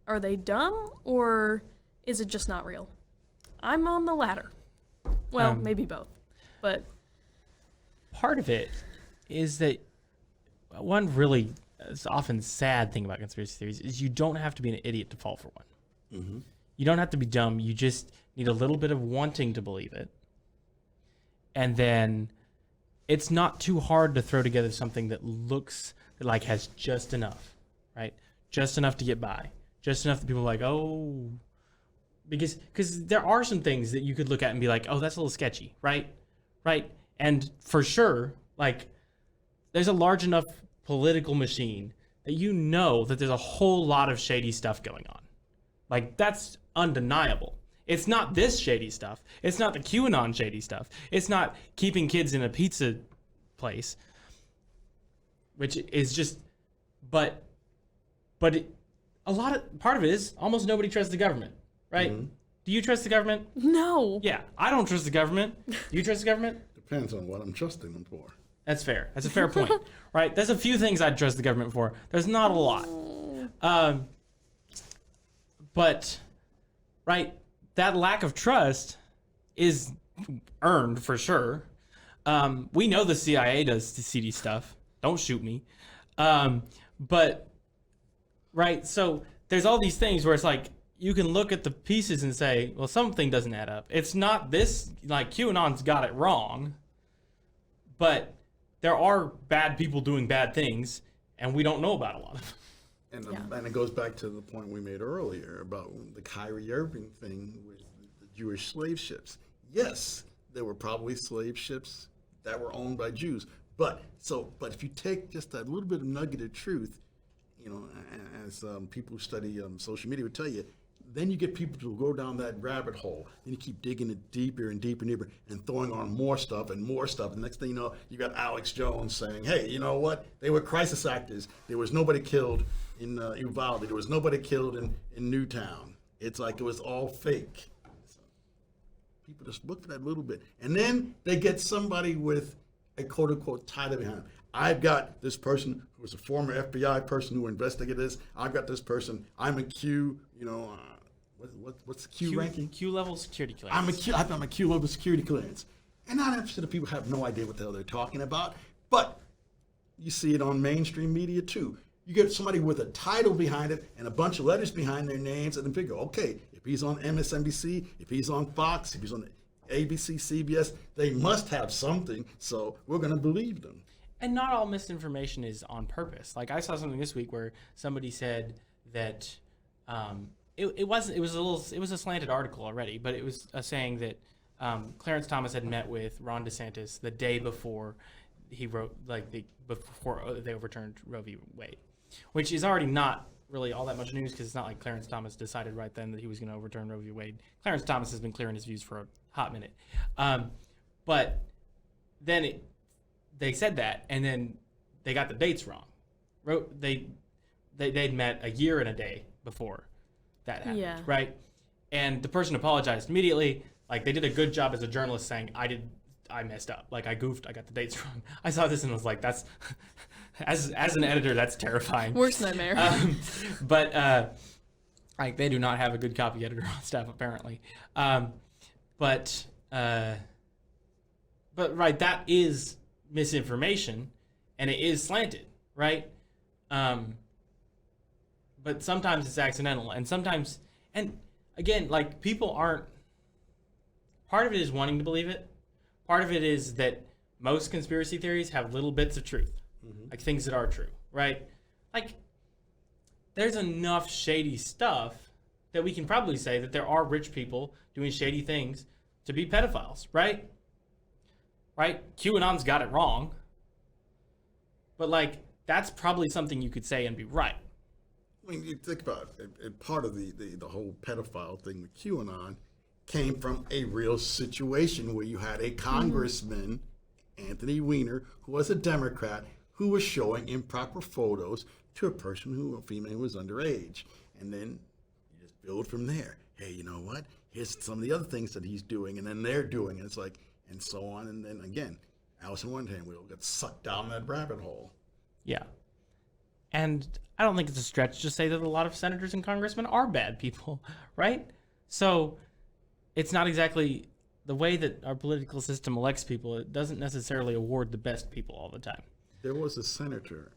[SPEAKER 1] Are they dumb or is it just not real? I'm on the latter. Well, maybe both, but
[SPEAKER 2] part of it is that one really often sad thing about conspiracy theories is you don't have to be an idiot to fall for one.
[SPEAKER 3] Mm-hmm.
[SPEAKER 2] You don't have to be dumb. You just need a little bit of wanting to believe it. And then it's not too hard to throw together something that looks like has just enough, right? Just enough to get by. Just enough that people are like, oh, because there are some things that you could look at and be like, oh, that's a little sketchy, right? Right? And for sure, like, there's a large enough political machine that you know that there's a whole lot of shady stuff going on. Like, that's undeniable. It's not this shady stuff. It's not the QAnon shady stuff. It's not keeping kids in a pizza place, which is just, but part of it is almost nobody trusts the government, right?
[SPEAKER 3] Mm-hmm.
[SPEAKER 2] Do you trust the government?
[SPEAKER 1] No.
[SPEAKER 2] Yeah, I don't trust the government. Do you trust the government?
[SPEAKER 3] Depends on what I'm trusting them for.
[SPEAKER 2] That's fair. That's a fair point, right? There's a few things I'd trust the government for. There's not a lot. But, right, that lack of trust is earned for sure. We know the CIA does the seedy stuff. Don't shoot me. But, right, so there's all these things where it's like, you can look at the pieces and say, well, something doesn't add up. It's not this, like, QAnon's got it wrong, but there are bad people doing bad things, and we don't know about a lot of them.
[SPEAKER 3] And it goes back to the point we made earlier about the Kyrie Irving thing with the Jewish slave ships. Yes, there were probably slave ships that were owned by Jews, but if you take just that little bit of nugget of truth, you know, as people who study social media would tell you, then you get people to go down that rabbit hole. Then you keep digging it deeper and deeper and deeper and throwing on more stuff and more stuff. And next thing you know, you got Alex Jones saying, hey, you know what? They were crisis actors. There was nobody killed in Uvalde. There was nobody killed in Newtown. It's like it was all fake. So people just look for that little bit. And then they get somebody with a quote-unquote title behind them. I've got this person who was a former FBI person who investigated this. I've got this person. I'm a Q, you know, what's the Q ranking?
[SPEAKER 2] Q level security clearance.
[SPEAKER 3] I'm a Q level security clearance. And 9% of people have no idea what the hell they're talking about. But you see it on mainstream media too. You get somebody with a title behind it and a bunch of letters behind their names, and then figure, okay, if he's on MSNBC, if he's on Fox, if he's on ABC, CBS, they must have something, so we're going to believe them.
[SPEAKER 2] And not all misinformation is on purpose. Like, I saw something this week where somebody said that it was a slanted article already, but it was saying that Clarence Thomas had met with Ron DeSantis the day before he wrote, before they overturned Roe v. Wade, which is already not really all that much news because it's not like Clarence Thomas decided right then that he was going to overturn Roe v. Wade. Clarence Thomas has been clearing his views for a hot minute. But then they said that, and then they got the dates wrong. They'd met a year and a day before that happened,
[SPEAKER 1] Yeah.
[SPEAKER 2] right? And the person apologized immediately. Like, they did a good job as a journalist saying, I messed up. Like, I goofed. I got the dates wrong. I saw this and was like, that's, as an editor, that's terrifying.
[SPEAKER 1] Worst nightmare.
[SPEAKER 2] But like, they do not have a good copy editor on staff, apparently. But right, that is misinformation, and it is slanted, right? But sometimes it's accidental, and sometimes, and again, like, people aren't, part of it is wanting to believe it. Part of it is that most conspiracy theories have little bits of truth, like things that are true, right? Like, there's enough shady stuff that we can probably say that there are rich people doing shady things to be pedophiles, right? Right? QAnon's got it wrong. But, like, that's probably something you could say and be right.
[SPEAKER 3] I mean, you think about it, part of the whole pedophile thing with QAnon came from a real situation where you had a congressman, Anthony Weiner, who was a Democrat, who was showing improper photos to a female who was underage. And then you just build from there. Hey, you know what? Here's some of the other things that he's doing, and then they're doing, and it's like, and so on. And then again, Alice in Wonderland, we'll get sucked down that rabbit hole.
[SPEAKER 2] Yeah. And I don't think it's a stretch to say that a lot of senators and congressmen are bad people, right? So it's not exactly the way that our political system elects people. It doesn't necessarily award the best people all the time.
[SPEAKER 3] There was a senator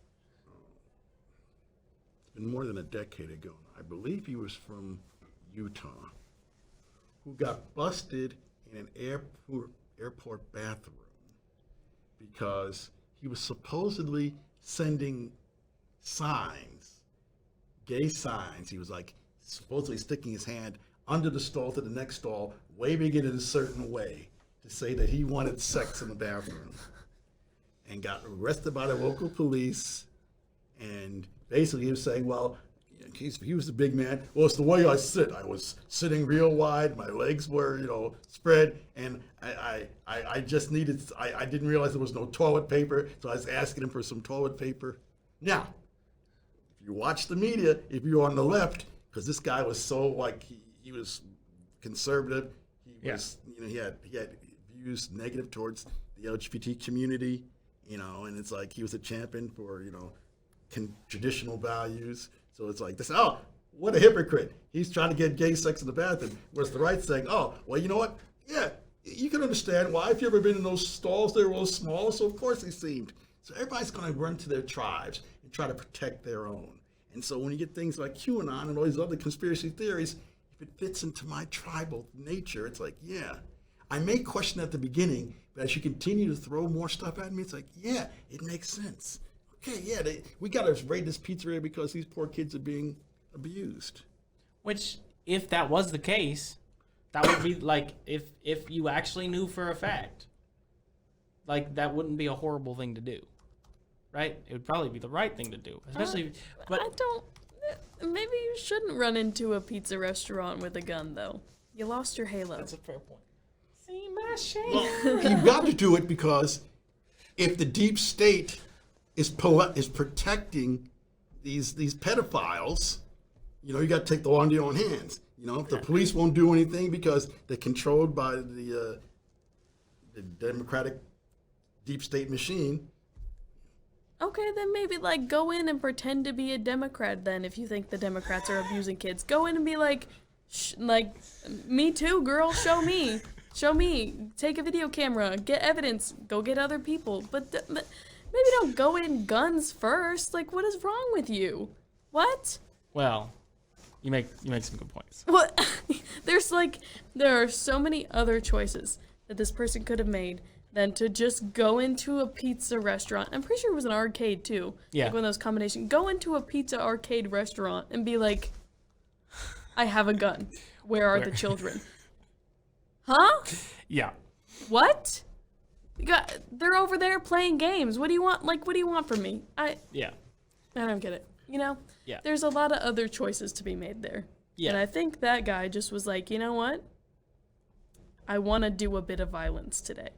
[SPEAKER 3] been more than a decade ago. I believe he was from Utah, who got busted in an airport bathroom because he was supposedly sending signs, gay signs. He was like supposedly sticking his hand under the stall to the next stall, waving it in a certain way to say that he wanted sex in the bathroom, and got arrested by the local police. And basically he was saying, well, he was the big man. Well, it's the way I sit. I was sitting real wide. My legs were, spread. And I just needed, I didn't realize there was no toilet paper. So I was asking him for some toilet paper. Now, if you watch the media, if you're on the left, because this guy was so like, he was conservative. He was, he had views negative towards the LGBT community, and it's like he was a champion for, traditional values. So it's like this. Oh, what a hypocrite! He's trying to get gay sex in the bathroom. Whereas the right's saying, oh, well, you know what? Yeah, you can understand why. If you ever been in those stalls, they were all small, so of course they seemed. So everybody's going to run to their tribes and try to protect their own. And so when you get things like QAnon and all these other conspiracy theories, if it fits into my tribal nature, it's like, yeah. I may question at the beginning, but as you continue to throw more stuff at me, it's like, yeah, it makes sense. Okay, yeah, we got to raid this pizzeria because these poor kids are being abused.
[SPEAKER 2] Which, if that was the case, that would be like if you actually knew for a fact, like that wouldn't be a horrible thing to do, right? It would probably be the right thing to do, especially. But
[SPEAKER 1] I don't. Maybe you shouldn't run into a pizza restaurant with a gun, though. You lost your halo.
[SPEAKER 2] That's a fair point. See my shame.
[SPEAKER 3] Well, you've got to do it because if the deep state is protecting these pedophiles, you got to take the law into your own hands. If the police won't do anything because they're controlled by the Democratic deep state machine.
[SPEAKER 1] Okay, then maybe go in and pretend to be a Democrat. Then, if you think the Democrats are abusing kids, go in and be like, me too, girl. Show me. Take a video camera. Get evidence. Go get other people. But maybe don't go in guns first. What is wrong with you? What?
[SPEAKER 2] Well, you make some good points.
[SPEAKER 1] What? There are so many other choices that this person could have made than to just go into a pizza restaurant. I'm pretty sure it was an arcade too.
[SPEAKER 2] Yeah.
[SPEAKER 1] One of those combinations. Go into a pizza arcade restaurant and be like, I have a gun. Where are the children? Huh?
[SPEAKER 2] Yeah.
[SPEAKER 1] What? They're over there playing games. What do you want? What do you want from me?
[SPEAKER 2] Yeah.
[SPEAKER 1] I don't get it.
[SPEAKER 2] Yeah.
[SPEAKER 1] There's a lot of other choices to be made there.
[SPEAKER 2] Yeah.
[SPEAKER 1] And I think that guy just was like, you know what? I want to do a bit of violence today.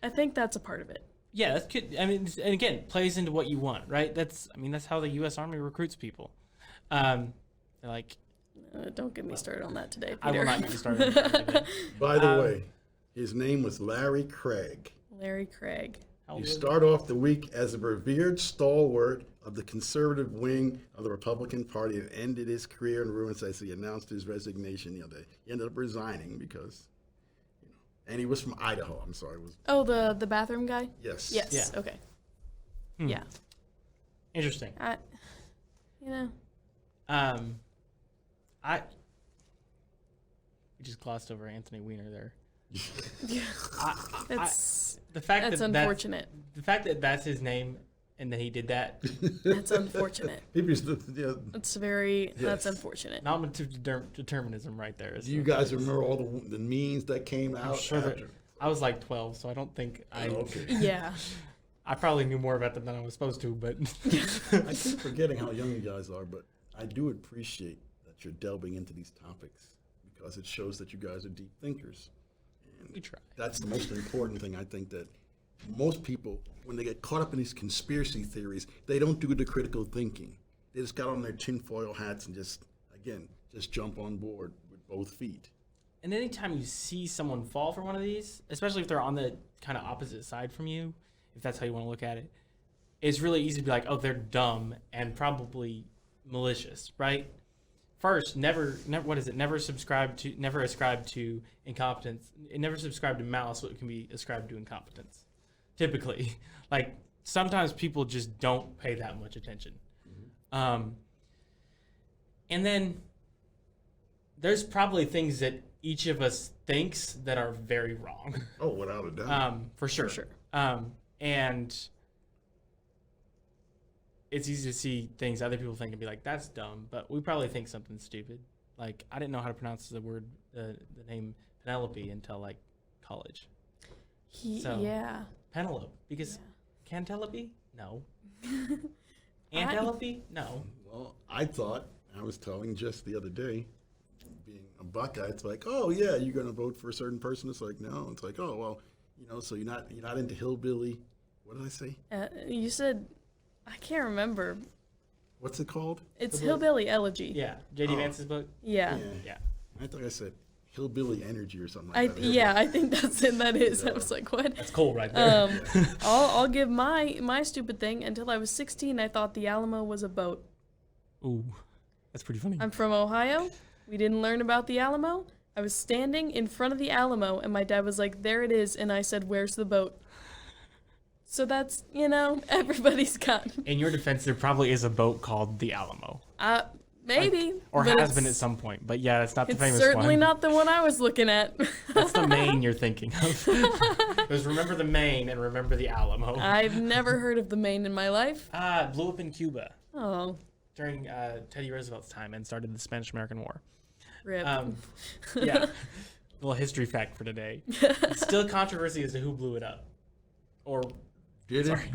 [SPEAKER 1] I think that's a part of it.
[SPEAKER 2] Yeah, that's good. I mean, and again, plays into what you want, right? That's how the U.S. Army recruits people. They're like,
[SPEAKER 1] don't get me started on that today, Peter.
[SPEAKER 2] I will not get you started on that today.
[SPEAKER 3] By the way, his name was Larry Craig.
[SPEAKER 1] Larry Craig.
[SPEAKER 3] You start off the week as a revered stalwart of the conservative wing of the Republican Party and ended his career in ruins as he announced his resignation. He ended up resigning because, and he was from Idaho. I'm sorry.
[SPEAKER 1] Oh, the bathroom guy?
[SPEAKER 3] Yes.
[SPEAKER 1] Yes.
[SPEAKER 2] Yeah.
[SPEAKER 1] Okay.
[SPEAKER 2] Hmm.
[SPEAKER 1] Yeah.
[SPEAKER 2] Interesting. We just glossed over Anthony Weiner there.
[SPEAKER 1] That's
[SPEAKER 2] unfortunate.
[SPEAKER 1] unfortunate.
[SPEAKER 2] The fact that that's his name and that he did that.
[SPEAKER 1] That's unfortunate.
[SPEAKER 3] That's
[SPEAKER 1] That's unfortunate.
[SPEAKER 2] Nominative determinism right there.
[SPEAKER 3] Do you guys remember all the memes that came out?
[SPEAKER 2] I'm sure that I was 12, so I don't think
[SPEAKER 3] Okay.
[SPEAKER 1] Yeah.
[SPEAKER 2] I probably knew more about them than I was supposed to, but
[SPEAKER 3] I keep forgetting how young you guys are, but I do appreciate that you're delving into these topics because it shows that you guys are deep thinkers. And
[SPEAKER 2] we try.
[SPEAKER 3] That's the most important thing. I think that most people, when they get caught up in these conspiracy theories, they don't do the critical thinking. They just got on their tinfoil hats and just jump on board with both feet.
[SPEAKER 2] And anytime you see someone fall for one of these, especially if they're on the kind of opposite side from you, if that's how you want to look at it, it's really easy to be like, oh, they're dumb and probably malicious, right? First, never ascribe to incompetence. It never subscribe to malice what can be ascribed to incompetence. Typically, sometimes people just don't pay that much attention. And then there's probably things that each of us thinks that are very wrong.
[SPEAKER 3] Oh, without a doubt.
[SPEAKER 2] For sure.
[SPEAKER 1] For sure.
[SPEAKER 2] And it's easy to see things other people think and be like, that's dumb. But we probably think something stupid. Like, I didn't know how to pronounce the name Penelope until, like, college.
[SPEAKER 1] Yeah.
[SPEAKER 2] Penelope. Because Cantelope? No. Antelope? No.
[SPEAKER 3] Well, I was telling Jess the other day, being a Buckeye, it's like, oh yeah, you're gonna vote for a certain person. It's like, no. It's like, oh well, so you're not into hillbilly. What did I say?
[SPEAKER 1] You said, I can't remember.
[SPEAKER 3] What's it called?
[SPEAKER 1] It's Hillbilly Elegy.
[SPEAKER 2] Yeah. J.D. Vance's book?
[SPEAKER 1] Yeah.
[SPEAKER 2] Yeah.
[SPEAKER 3] I thought I said hillbilly energy or something like that.
[SPEAKER 1] I think that's it. That is. I was like, what?
[SPEAKER 2] That's cool right there.
[SPEAKER 1] I'll give my stupid thing. Until I was 16, I thought the Alamo was a boat.
[SPEAKER 2] Ooh, that's pretty funny.
[SPEAKER 1] I'm from Ohio. We didn't learn about the Alamo. I was standing in front of the Alamo, and my dad was like, there it is. And I said, where's the boat? So that's, everybody's got.
[SPEAKER 2] In your defense, there probably is a boat called the Alamo.
[SPEAKER 1] Maybe.
[SPEAKER 2] Or has been at some point. But yeah, it's not the famous one.
[SPEAKER 1] It's certainly not the one I was looking at.
[SPEAKER 2] That's the Maine you're thinking of. Because remember the Maine and remember the Alamo.
[SPEAKER 1] I've never heard of the Maine in my life.
[SPEAKER 2] It blew up in Cuba.
[SPEAKER 1] Oh.
[SPEAKER 2] During Teddy Roosevelt's time and started the Spanish-American War.
[SPEAKER 1] Rip.
[SPEAKER 2] Yeah. A little history fact for today. Still controversy as to who blew it up. Or...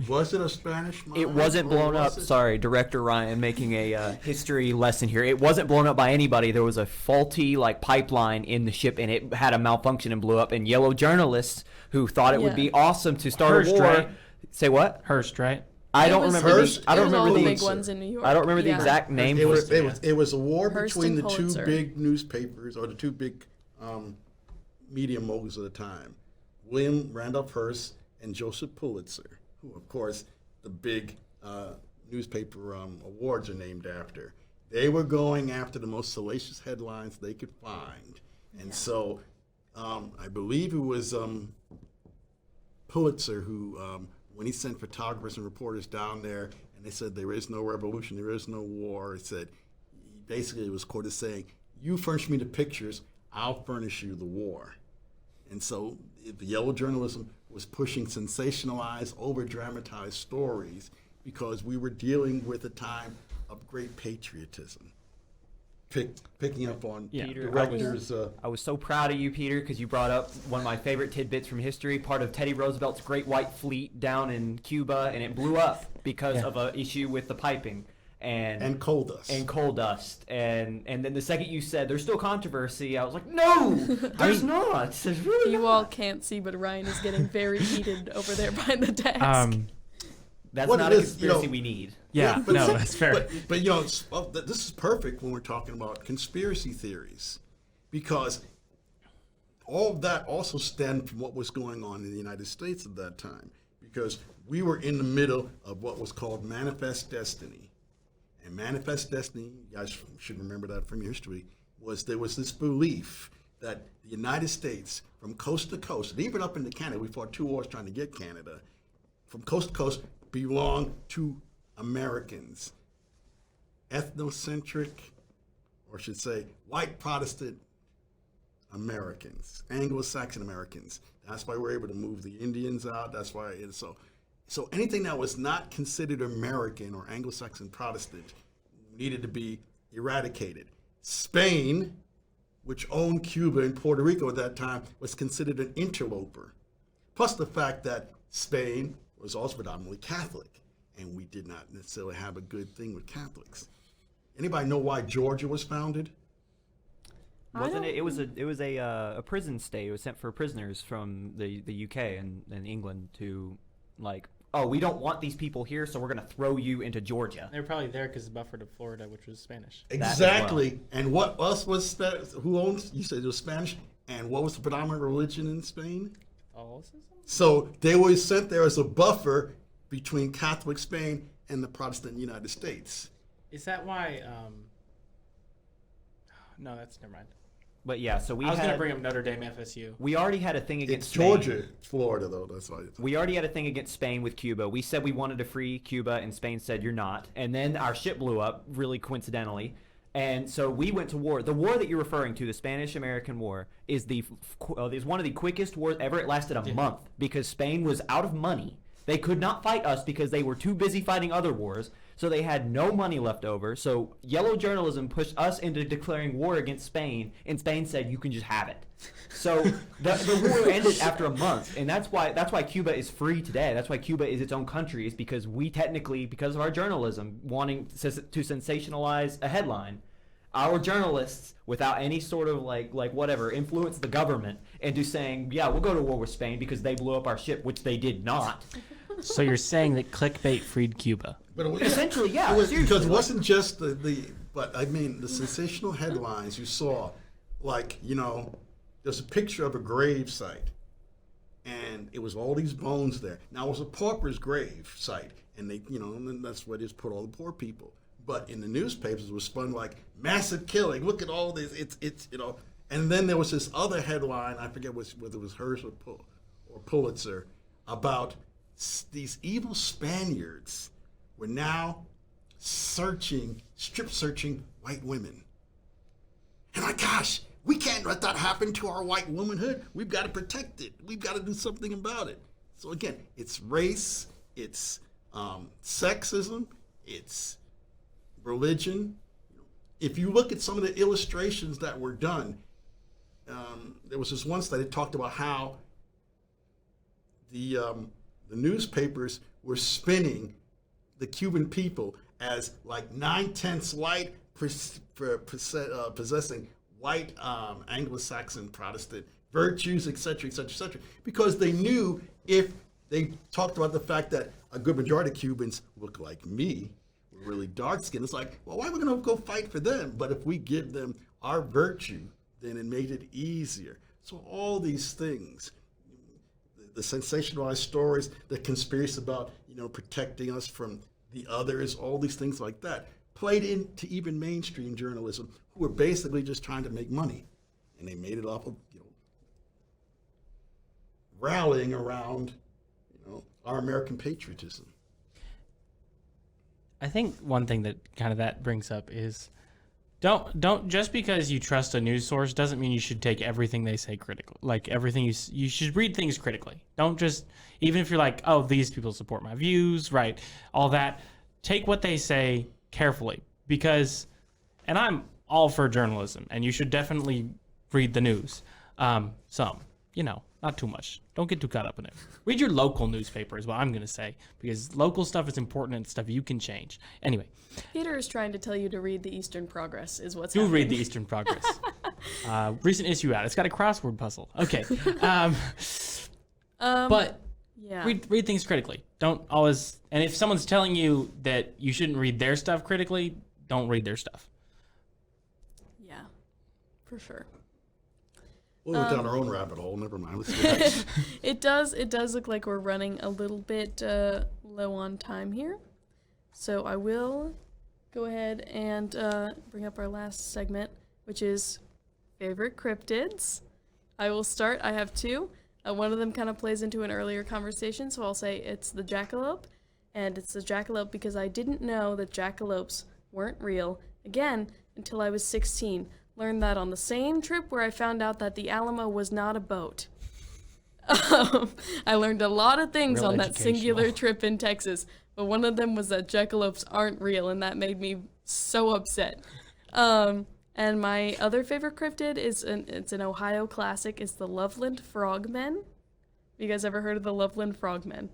[SPEAKER 3] Was it a Spanish mine?
[SPEAKER 4] It wasn't blown up. Sorry, Director Ryan making a history lesson here. It wasn't blown up by anybody. There was a faulty pipeline in the ship, and it had a malfunction and blew up. And yellow journalists who thought it would be awesome to start
[SPEAKER 2] Hearst,
[SPEAKER 4] a war.
[SPEAKER 2] right?
[SPEAKER 4] Say what?
[SPEAKER 2] Hearst, right?
[SPEAKER 4] I don't remember.
[SPEAKER 3] Hearst.
[SPEAKER 4] I don't
[SPEAKER 3] It was
[SPEAKER 4] remember
[SPEAKER 3] all
[SPEAKER 4] the
[SPEAKER 3] the
[SPEAKER 1] big ones in New York.
[SPEAKER 4] I don't remember the exact name.
[SPEAKER 3] It was a war
[SPEAKER 1] Hearst
[SPEAKER 3] between
[SPEAKER 1] and
[SPEAKER 3] the two
[SPEAKER 1] Pulitzer.
[SPEAKER 3] big newspapers, or the two big media moguls of the time, William Randolph Hearst and Joseph Pulitzer, who, of course, the big newspaper awards are named after. They were going after the most salacious headlines they could find. And so I believe it was Pulitzer who, when he sent photographers and reporters down there, and they said there is no revolution, there is no war, it said, basically it was quoted saying, you furnish me the pictures, I'll furnish you the war. And so the yellow journalism was pushing sensationalized, over-dramatized stories because we were dealing with a time of great patriotism. Picking up on directors.
[SPEAKER 4] I was so proud of you, Peter, because you brought up one of my favorite tidbits from history, part of Teddy Roosevelt's Great White Fleet down in Cuba, and it blew up because of an issue with the piping. And
[SPEAKER 3] coal dust.
[SPEAKER 4] And then the second you said there's still controversy, I was like, no, there's not. There's really
[SPEAKER 1] You
[SPEAKER 4] not.
[SPEAKER 1] all can't see, but Ryan is getting very heated over there behind the desk.
[SPEAKER 4] That's
[SPEAKER 3] What
[SPEAKER 4] not
[SPEAKER 3] it
[SPEAKER 4] a
[SPEAKER 3] is,
[SPEAKER 4] conspiracy we need.
[SPEAKER 2] Yeah,
[SPEAKER 3] but
[SPEAKER 2] no,
[SPEAKER 3] see,
[SPEAKER 2] that's fair.
[SPEAKER 3] But this is perfect when we're talking about conspiracy theories, because all of that also stemmed from what was going on in the United States at that time, because we were in the middle of what was called Manifest Destiny. And Manifest Destiny, you guys should remember that from your history, there was this belief that the United States, from coast to coast, and even up into Canada, we fought 2 wars trying to get Canada, from coast to coast, belonged to Americans. Ethnocentric, or I should say, white Protestant Americans, Anglo-Saxon Americans. That's why we're able to move the Indians out. That's why it's so. So anything that was not considered American or Anglo-Saxon Protestant needed to be eradicated. Spain, which owned Cuba and Puerto Rico at that time, was considered an interloper. Plus the fact that Spain was also predominantly Catholic, and we did not necessarily have a good thing with Catholics. Anybody know why Georgia was founded?
[SPEAKER 4] Wasn't it? It was a prison state. It was sent for prisoners from the UK and England to we don't want these people here, so we're going to throw you into Georgia.
[SPEAKER 2] They were probably there because the buffer to Florida, which was Spanish.
[SPEAKER 3] Exactly. And what else was who owns? You said it was Spanish. And what was the predominant religion in Spain?
[SPEAKER 2] Catholicism?
[SPEAKER 3] So they were sent there as a buffer between Catholic Spain and the Protestant United States.
[SPEAKER 2] Is that why? No, that's never mind.
[SPEAKER 4] But yeah, so
[SPEAKER 2] I was going to bring up Notre Dame FSU.
[SPEAKER 4] we already had a thing against
[SPEAKER 3] It's
[SPEAKER 4] Spain.
[SPEAKER 3] Georgia, Florida, though. That's why.
[SPEAKER 4] We already had a thing against Spain with Cuba. We said we wanted to free Cuba, and Spain said you're not. And then our ship blew up, really coincidentally. And so we went to war. The war that you're referring to, the Spanish-American War, is is one of the quickest wars ever. It lasted a month because Spain was out of money. They could not fight us because they were too busy fighting other wars. So they had no money left over. So yellow journalism pushed us into declaring war against Spain, and Spain said, you can just have it. So the war ended after a month, and that's why Cuba is free today. That's why Cuba is its own country, is because we technically, because of our journalism, wanting to sensationalize a headline, our journalists, without any sort of like whatever, influence the government into saying, yeah, we'll go to war with Spain because they blew up our ship, which they did not.
[SPEAKER 2] So you're saying that clickbait freed Cuba?
[SPEAKER 3] But
[SPEAKER 4] Essentially, yeah.
[SPEAKER 3] Because it wasn't just but I mean the sensational headlines you saw, like, there's a picture of a grave site, and it was all these bones there. Now it was a pauper's grave site, and they, and that's where they just put all the poor people. But in the newspapers, it was spun like massive killing. Look at all this. It's. And then there was this other headline. I forget whether it was Hearst or Pulitzer, about these evil Spaniards were now strip searching white women. And my gosh, we can't let that happen to our white womanhood. We've got to protect it. We've got to do something about it. So again, it's race, it's sexism, it's religion. If you look at some of the illustrations that were done, there was this one study that talked about how the newspapers were spinning the Cuban people as like 9/10 white, possessing white Anglo-Saxon Protestant virtues, etc., etc., etc., because they knew if they talked about the fact that a good majority of Cubans look like me, were really dark skinned, it's like, well, why are we going to go fight for them? But if we give them our virtue, then it made it easier. So all these things, the sensationalized stories, the conspiracy about, protecting us from the others, all these things like that, played into even mainstream journalism, who were basically just trying to make money. And they made it off of, rallying around, our American patriotism.
[SPEAKER 2] I think one thing that kind of that brings up is don't just because you trust a news source doesn't mean you should take everything they say critically. Like everything you should read things critically. Don't just, even if you're like, oh, these people support my views, right? All that, take what they say carefully, because, and I'm all for journalism, and you should definitely read the news. Some, not too much. Don't get too caught up in it. Read your local newspaper is what I'm going to say, because local stuff is important and stuff you can change. Anyway.
[SPEAKER 1] Peter is trying to tell you to read the Eastern Progress is what's
[SPEAKER 2] Do
[SPEAKER 1] happening.
[SPEAKER 2] read the Eastern Progress. Recent issue out. It's got a crossword puzzle. Okay. But
[SPEAKER 1] yeah.
[SPEAKER 2] read things critically. Don't always, and if someone's telling you that you shouldn't read their stuff critically, don't read their stuff.
[SPEAKER 1] Yeah, for sure.
[SPEAKER 3] We'll go down our own rabbit hole. Never mind. Let's go next.
[SPEAKER 1] It does look like we're running a little bit low on time here. So I will go ahead and bring up our last segment, which is favorite cryptids. I will start. I have two. One of them kind of plays into an earlier conversation, so I'll say it's the jackalope. And it's the jackalope because I didn't know that jackalopes weren't real, again, until I was 16. Learned that on the same trip where I found out that the Alamo was not a boat. I learned a lot of things
[SPEAKER 2] Real
[SPEAKER 1] on that
[SPEAKER 2] educational.
[SPEAKER 1] singular trip in Texas, but one of them was that jackalopes aren't real, and that made me so upset. And my other favorite cryptid it's an Ohio classic. It's the Loveland Frogmen. You guys ever heard of the Loveland Frogmen?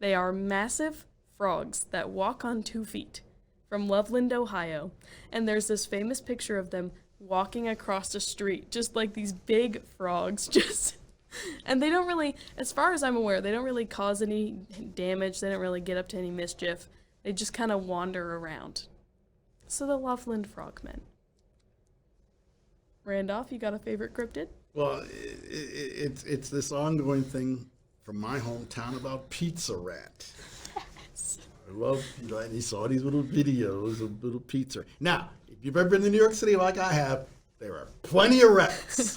[SPEAKER 1] They are massive frogs that walk on 2 feet from Loveland, Ohio. And there's this famous picture of them walking across the street, just like these big frogs, and they don't really, as far as I'm aware, they don't really cause any damage. They don't really get up to any mischief. They just kind of wander around. So the Loveland Frogmen. Randolph, you got a favorite cryptid?
[SPEAKER 3] Well, it's this ongoing thing from my hometown about Pizza Rat. I love, and you saw these little videos of little pizza. Now, if you've ever been to New York City like I have, there are plenty of rats.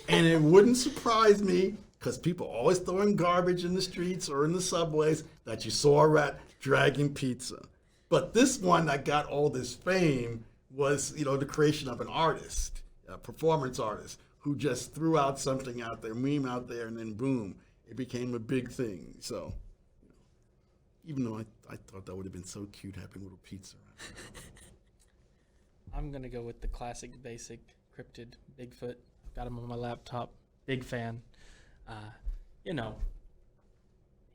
[SPEAKER 3] And it wouldn't surprise me, because people always throwing garbage in the streets or in the subways, that you saw a rat dragging pizza. But this one that got all this fame was, the creation of an artist, a performance artist, who just threw out something out there, meme out there, and then boom, it became a big thing. So, even though I thought that would have been so cute having little pizza around.
[SPEAKER 2] I'm gonna go with the classic, basic cryptid Bigfoot. Got him on my laptop. Big fan.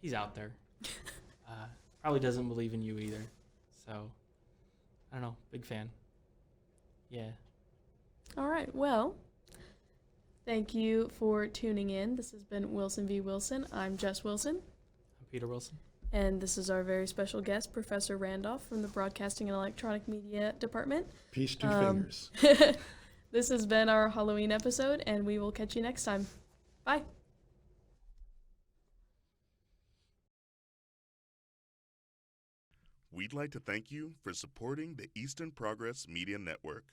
[SPEAKER 2] He's out there. Probably doesn't believe in you either. So, I don't know. Big fan. Yeah.
[SPEAKER 1] All right. Well, thank you for tuning in. This has been Wilson v. Wilson. I'm Jess Wilson.
[SPEAKER 2] I'm Peter Wilson.
[SPEAKER 1] And this is our very special guest, Professor Randolph from the Broadcasting and Electronic Media Department.
[SPEAKER 3] Peace to fingers.
[SPEAKER 1] This has been our Halloween episode, and we will catch you next time. Bye.
[SPEAKER 5] We'd like to thank you for supporting the Eastern Progress Media Network.